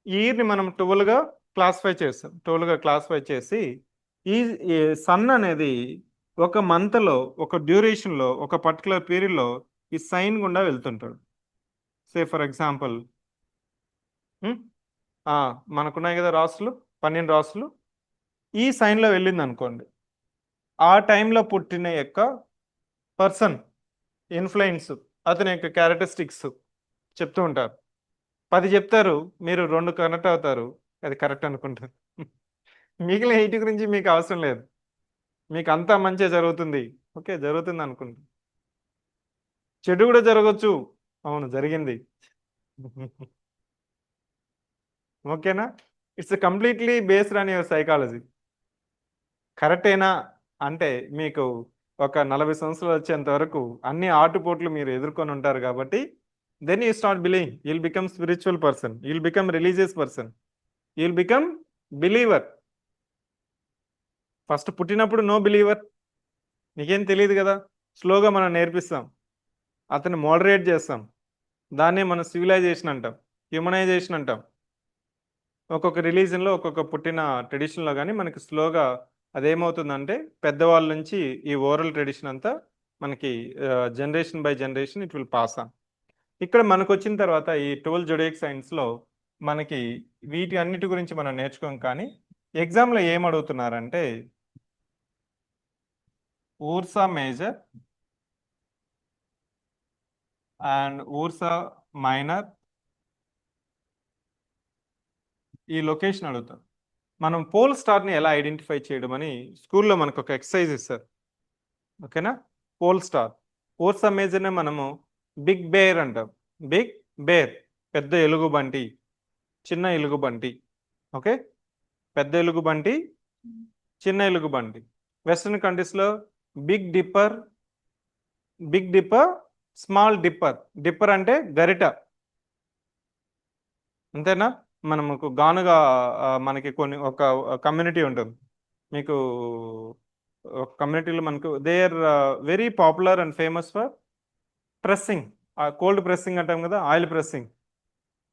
ఇయర్ని మనం 12గా క్లాసిఫై చేస్తాం. 12గా క్లాసిఫై చేసి ఈ సన్ అనేది ఒక మంత్లో, ఒక డ్యూరేషన్లో, ఒక పర్టికులర్ పీరియడ్లో ఈ సైన్ గుండా వెళ్తుంటాడు. సే ఫర్ ఎగ్జాంపుల్ మనకున్నాయి కదా రాసులు, 12 రాసులు, ఈ సైన్లో వెళ్ళింది అనుకోండి, ఆ టైంలో పుట్టిన యొక్క పర్సన్ ఇన్ఫ్లుయెన్స్, అతని యొక్క క్యారెక్టరిస్టిక్స్ చెప్తూ ఉంటారు. 10 చెప్తారు, మీరు 2 కనెక్ట్ అవుతారు, అది కరెక్ట్ అనుకుంటారు. మిగిలిన 8 గురించి మీకు అవసరం లేదు, మీకు అంతా మంచిగా జరుగుతుంది, ఓకే జరుగుతుంది అనుకుంటారు. చెడు కూడా జరగచ్చు, అవును జరిగింది. ఓకేనా? It's completely based on your psychology. కరెక్టేనా అంటే మీకు ఒక 40 సంవత్సరాలు వచ్చేంత వరకు అన్ని ఆటుపోట్లు మీరు ఎదుర్కొని ఉంటారు కాబట్టి, then you start believing, you'll become spiritual person, you'll become religious person, you'll become believer. First పుట్టినప్పుడు నో బిలీవర్, నీకేం తెలియదు కదా, స్లోగా మనం నేర్పిస్తాం, అతన్ని మోడరేట్ చేస్తాం, దాన్నే మనం సివిలైజేషన్ అంటాం, హ్యూమనైజేషన్ అంటాం. ఒక్కొక్క రిలీజన్లో, ఒక్కొక్క పుట్టిన ట్రెడిషన్లో కానీ మనకి స్లోగా అదేమవుతుందంటే పెద్దవాళ్ళ నుంచి ఈ ఓరల్ ట్రెడిషన్ అంతా మనకి generation by generation it will pass on. ఇక్కడ మనకు వచ్చిన తర్వాత ఈ 12 జోడియాక్ సైన్స్లో మనకి వీటి అన్నిటి గురించి మనం నేర్చుకోం. కానీ ఎగ్జామ్లో ఏం అడుగుతున్నారంటే ఊర్సా మేజర్ అండ్ ఊర్సా మైనర్, ఈ లొకేషన్ అడుగుతారు. మనం పోల్ స్టార్ని ఎలా ఐడెంటిఫై చేయడం అని స్కూల్లో మనకు ఒక ఎక్సర్సైజ్ ఇస్తారు, ఓకేనా? పోల్ స్టార్, ఊర్సా మేజర్నే మనము బిగ్ బేర్ అంటాం. బిగ్ బేర్ పెద్ద ఎలుగుబంటి, చిన్న ఎలుగుబంటి. ఓకే, పెద్ద ఎలుగుబంటి, చిన్న ఎలుగుబంటి. వెస్ట్రన్ కంట్రీస్లో big dipper, big dipper, small dipper. Dipper అంటే గరిట, అంతేనా? మనకు గానుగా మనకి కొన్ని ఒక కమ్యూనిటీ ఉంటుంది, మీకు ఒక కమ్యూనిటీలో మనకు they are very popular and famous for pressing, cold pressing అంటాం కదా, ఆయిల్ ప్రెస్సింగ్.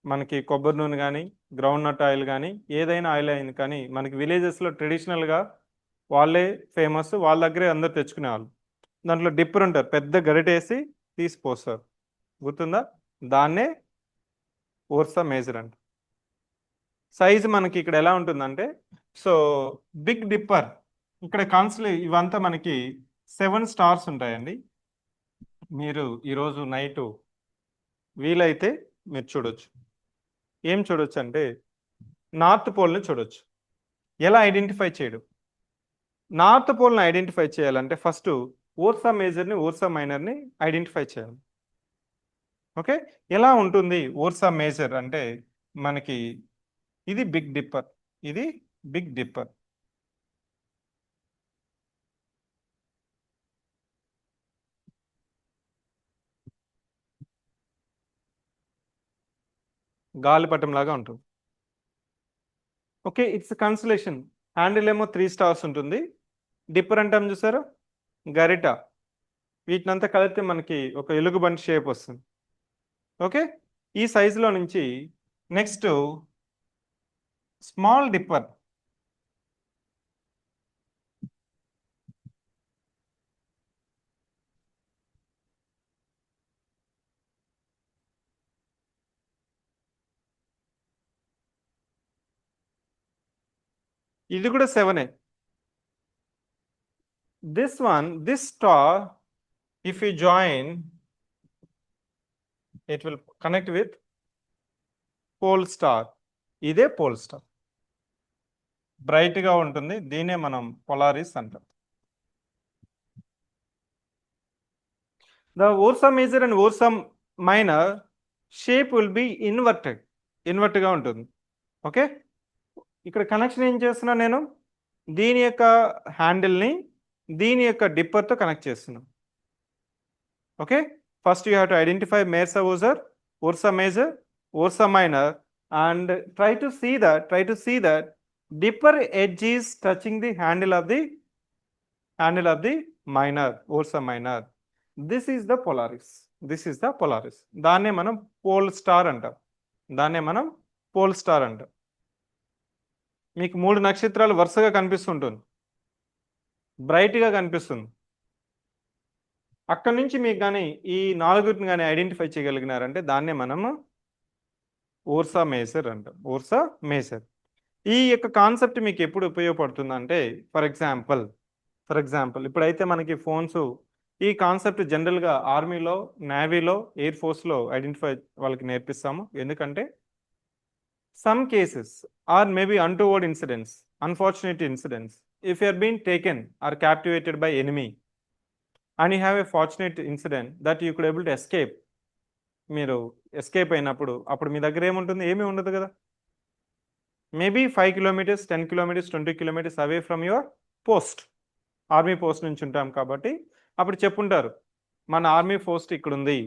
మనకి కొబ్బరి నూనె కానీ, గ్రౌండ్ నట్ ఆయిల్ కానీ, ఏదైనా ఆయిల్ అయింది కానీ మనకి విలేజెస్లో ట్రెడిషనల్గా వాళ్ళే ఫేమస్, వాళ్ళ దగ్గరే అందరు తెచ్చుకునేవాళ్ళు. దాంట్లో డిప్పర్ ఉంటారు, పెద్ద గరిటేసి తీసిపోస్తారు, గుర్తుందా? దాన్నే ఓర్సా మేజర్ అంట. సైజు మనకి ఇక్కడ ఎలా ఉంటుందంటే, సో బిగ్ డిప్పర్ ఇక్కడ ఇవంతా మనకి 7 స్టార్స్ ఉంటాయండి. మీరు ఈరోజు నైటు వీలైతే మీరు చూడొచ్చు. ఏం చూడొచ్చు అంటే నార్త్ పోల్ని చూడొచ్చు. ఎలా ఐడెంటిఫై చేయడం? నార్త్ పోల్ని ఐడెంటిఫై చేయాలంటే ఫస్ట్ ఓర్సా మేజర్ని, ఓర్సా మైనర్ని ఐడెంటిఫై చేయాలి. ఓకే, ఎలా ఉంటుంది ఓర్సా మేజర్ అంటే మనకి ఇది బిగ్ డిప్పర్, ఇది బిగ్ డిప్పర్. గాలిపటం లాగా ఉంటుంది. Okay, it's consolation. హ్యాండిల్ ఏమో 3 స్టార్స్ ఉంటుంది. డిప్పర్ అంటాం చూసారా, గరిట. వీటినంతా కలిపితే మనకి ఒక ఎలుగుబంటి షేప్ వస్తుంది. ఓకే, ఈ సైజులో నుంచి నెక్స్ట్ స్మాల్ డిప్పర్. ఇది కూడా 7. This star, if you join, it will connect with pole star. ఇదే పోల్ స్టార్, బ్రైట్ గా ఉంటుంది, దీనే మనం పొలారిస్ అంటాం. The Ursa major and Ursa minor shape will be inverted. Invert గా ఉంటుంది. ఓకే, ఇక్కడ కనెక్షన్ ఏం చేస్తున్నా నేను, దీని యొక్క హ్యాండిల్ని దీని యొక్క డిప్పర్తో కనెక్ట్ చేస్తున్నాను. Okay, first you have to identify Ursa major, Ursa major, Ursa minor, and try to see that dipper edge is touching the handle of the minor, Ursa minor. This is the Polaris. దాన్నే మనం pole star అంటాం. మీకు 3 నక్షత్రాలు వరుసగా కనిపిస్తుంటుంది, బ్రైట్గా కనిపిస్తుంది. అక్కడి నుంచి మీకు కానీ ఈ 4 కానీ ఐడెంటిఫై చేయగలిగినారంటే దాన్నే మనము ఓర్సా మేజర్ అంటాం. ఓర్సా మేజర్. ఈ యొక్క కాన్సెప్ట్ మీకు ఎప్పుడు ఉపయోగపడుతుందంటే, ఫర్ ఎగ్జాంపుల్ ఇప్పుడైతే మనకి ఫోన్స్, ఈ కాన్సెప్ట్ జనరల్గా ఆర్మీలో, నేవీలో, ఎయిర్ ఫోర్స్లో ఐడెంటిఫై వాళ్ళకి నేర్పిస్తాము. ఎందుకంటే some cases are maybe untoward incidents, unfortunate incidents, if you are been taken or captivated by enemy and you have a fortunate incident that you could able to escape. మీరు escape అయినప్పుడు అప్పుడు మీ దగ్గర ఏముంటుంది? ఏమీ ఉండదు కదా. Maybe 5 kilometers, 10 kilometers, 20 kilometers away from your post, army post నుంచి ఉంటాం కాబట్టి అప్పుడు చెప్పుంటారు, మన ఆర్మీ పోస్ట్ ఇక్కడ ఉంది,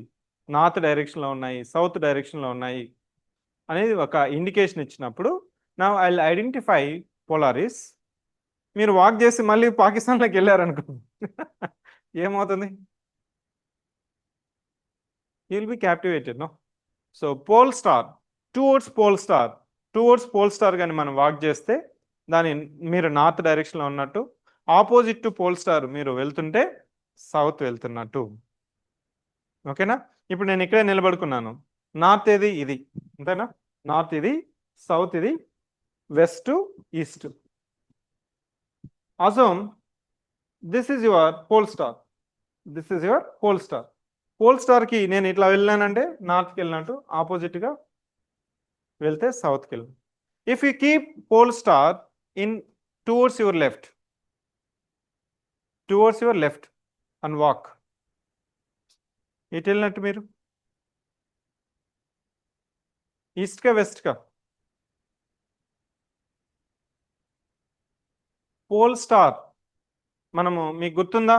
నార్త్ డైరెక్షన్లో ఉన్నాయి, సౌత్ డైరెక్షన్లో ఉన్నాయి అనేది ఒక ఇండికేషన్ ఇచ్చినప్పుడు now I will identify Polaris. మీరు వాక్ చేసి మళ్ళీ పాకిస్తాన్లోకి వెళ్ళారనుకో ఏమవుతుంది? You will be captivated, no. So pole star, towards pole star కానీ మనం వాక్ చేస్తే దాని మీరు నార్త్ డైరెక్షన్లో ఉన్నట్టు, ఆపోజిట్ టు పోల్ స్టార్ మీరు వెళ్తుంటే సౌత్ వెళ్తున్నట్టు. ఓకేనా? ఇప్పుడు నేను ఇక్కడే నిలబడుకున్నాను, నార్త్ ఏది? ఇది, అంతేనా? నార్త్ ఇది, సౌత్ ఇది, west, east. Assume, this is your pole star. Pole స్టార్కి నేను ఇట్లా వెళ్ళానంటే నార్త్కి వెళ్ళినట్టు, ఆపోజిట్గా వెళ్తే సౌత్కి వెళ్ళి. If you keep pole star in towards your left and walk, ఎటు వెళ్ళినట్టు మీరు? ఈస్ట్కా, వెస్ట్కా? పోల్ స్టార్ మనము, మీకు గుర్తుందా,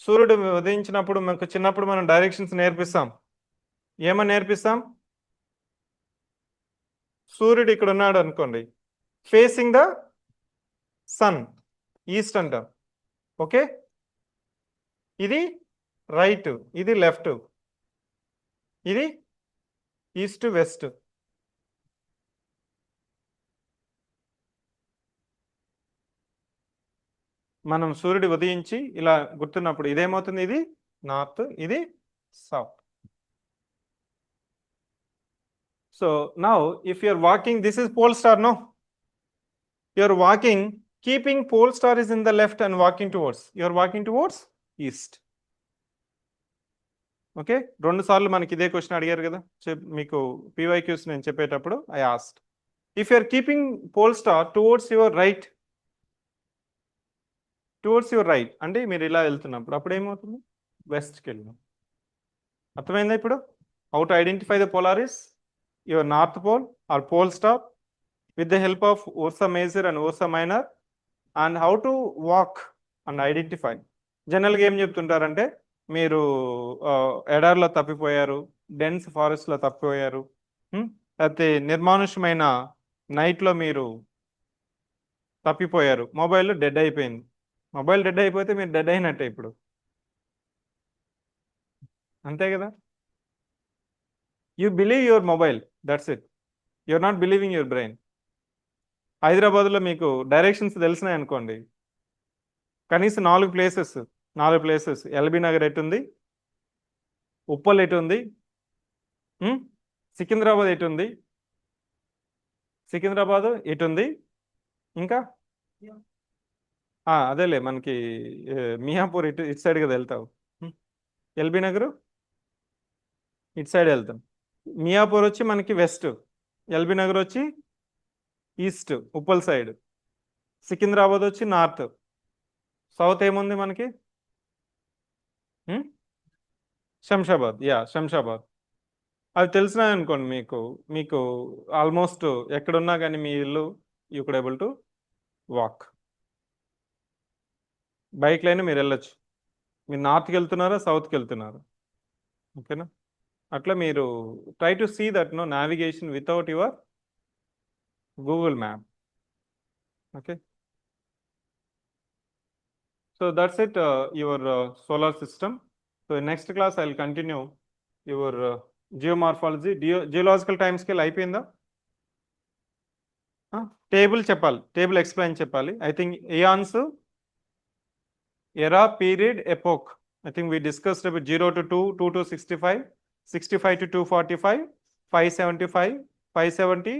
సూర్యుడు ఉదయించినప్పుడు మనకు చిన్నప్పుడు మనం డైరెక్షన్స్ నేర్పిస్తాం. ఏమని నేర్పిస్తాం? సూర్యుడు ఇక్కడ ఉన్నాడు అనుకోండి, ఫేసింగ్ ద సన్, ఈస్ట్ అంటాం. ఓకే, ఇది రైట్, ఇది లెఫ్ట్, ఇది ఈస్ట్, వెస్ట్. మనం సూర్యుడు ఉదయించి ఇలా గుర్తున్నప్పుడు ఇదేమవుతుంది, ఇది నార్త్, ఇది south. So now if you're walking, this is pole star, no, you're walking keeping pole star is in the left and walking towards, you're walking towards east. Okay, 2 సార్లు మనకి ఇదే క్వశ్చన్ అడిగారు కదా మీకు పీవైక్యూస్ నేను చెప్పేటప్పుడు. I asked if you're keeping pole star towards your right, towards your right అంటే మీరు ఇలా వెళ్తున్నప్పుడు అప్పుడు ఏమవుతుంది, వెస్ట్కి వెళ్ళినాం. అర్థమైందా ఇప్పుడు? How to identify the Polaris, your north pole or pole star with the help of Ursa Major and Ursa Minor, and how to walk and identify. జనరల్గా ఏం చెప్తుంటారంటే మీరు ఎడార్లో తప్పిపోయారు, డెన్స్ ఫారెస్ట్లో తప్పిపోయారు, లేకపోతే నిర్మానుష్యమైన నైట్లో మీరు తప్పిపోయారు, మొబైల్ డెడ్ అయిపోయింది. మొబైల్ డెడ్ అయిపోతే మీరు డెడ్ అయినట్టే ఇప్పుడు, అంతే కదా. You believe your mobile, that's it, you're not believing your brain. హైదరాబాద్లో మీకు డైరెక్షన్స్ తెలిసినాయి అనుకోండి, కనీసం 4 ప్లేసెస్, ఎల్బీ నగర్ ఎటుంది, ఉప్పల్ ఎటుంది, సికింద్రాబాద్ ఎటుంది, సికింద్రాబాద్ ఎటుంది, ఇంకా అదేలే మనకి మియాపూర్ ఇటు సైడ్ కదా వెళ్తావు, ఎల్బీ నగర్ ఇటు సైడ్ వెళ్తాం, మియాపూర్ వచ్చి మనకి వెస్ట్, ఎల్బీ నగర్ వచ్చి ఈస్ట్ ఉప్పల్ సైడ్, సికింద్రాబాద్ వచ్చి నార్త్, సౌత్ ఏముంది మనకి, శంషాబాద్. శంషాబాద్. అది తెలిసినాయి అనుకోండి మీకు ఆల్మోస్ట్ ఎక్కడున్నా కానీ మీ ఇల్లు you could able to walk. Bike line మీరు వెళ్ళొచ్చు, మీరు నార్త్కి వెళ్తున్నారా సౌత్కి వెళ్తున్నారా, ఓకేనా. అట్లా మీరు try to see that no navigation without your Google map. Okay, so that's it, your solar system. So in next class I'll continue your geomorphology. Geological time scale అయిపోయిందా? Table చెప్పాలి, టేబుల్ ఎక్స్ప్లెయిన్ చెప్పాలి. I think eons, era, period, epoch. I think we discussed about 0 to 2, 2 to 65, 65 to 245, 575, 570.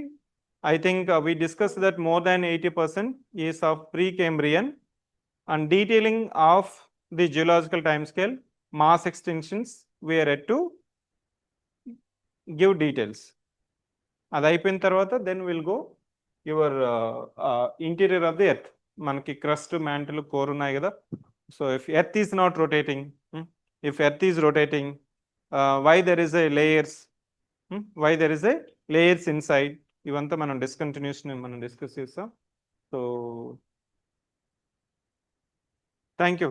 I think we discussed that more than 80% is of Precambrian, and detailing of the geological time scale, mass extinctions, we are yet to give details. అది అయిపోయిన తర్వాత then we'll go your interior of the earth. మనకి crust, mantle, core ఉన్నాయి కదా. So if earth is not rotating, if earth is rotating, why there is a layers inside, ఇవంతా మనం discuss చేస్తాం. So thank you.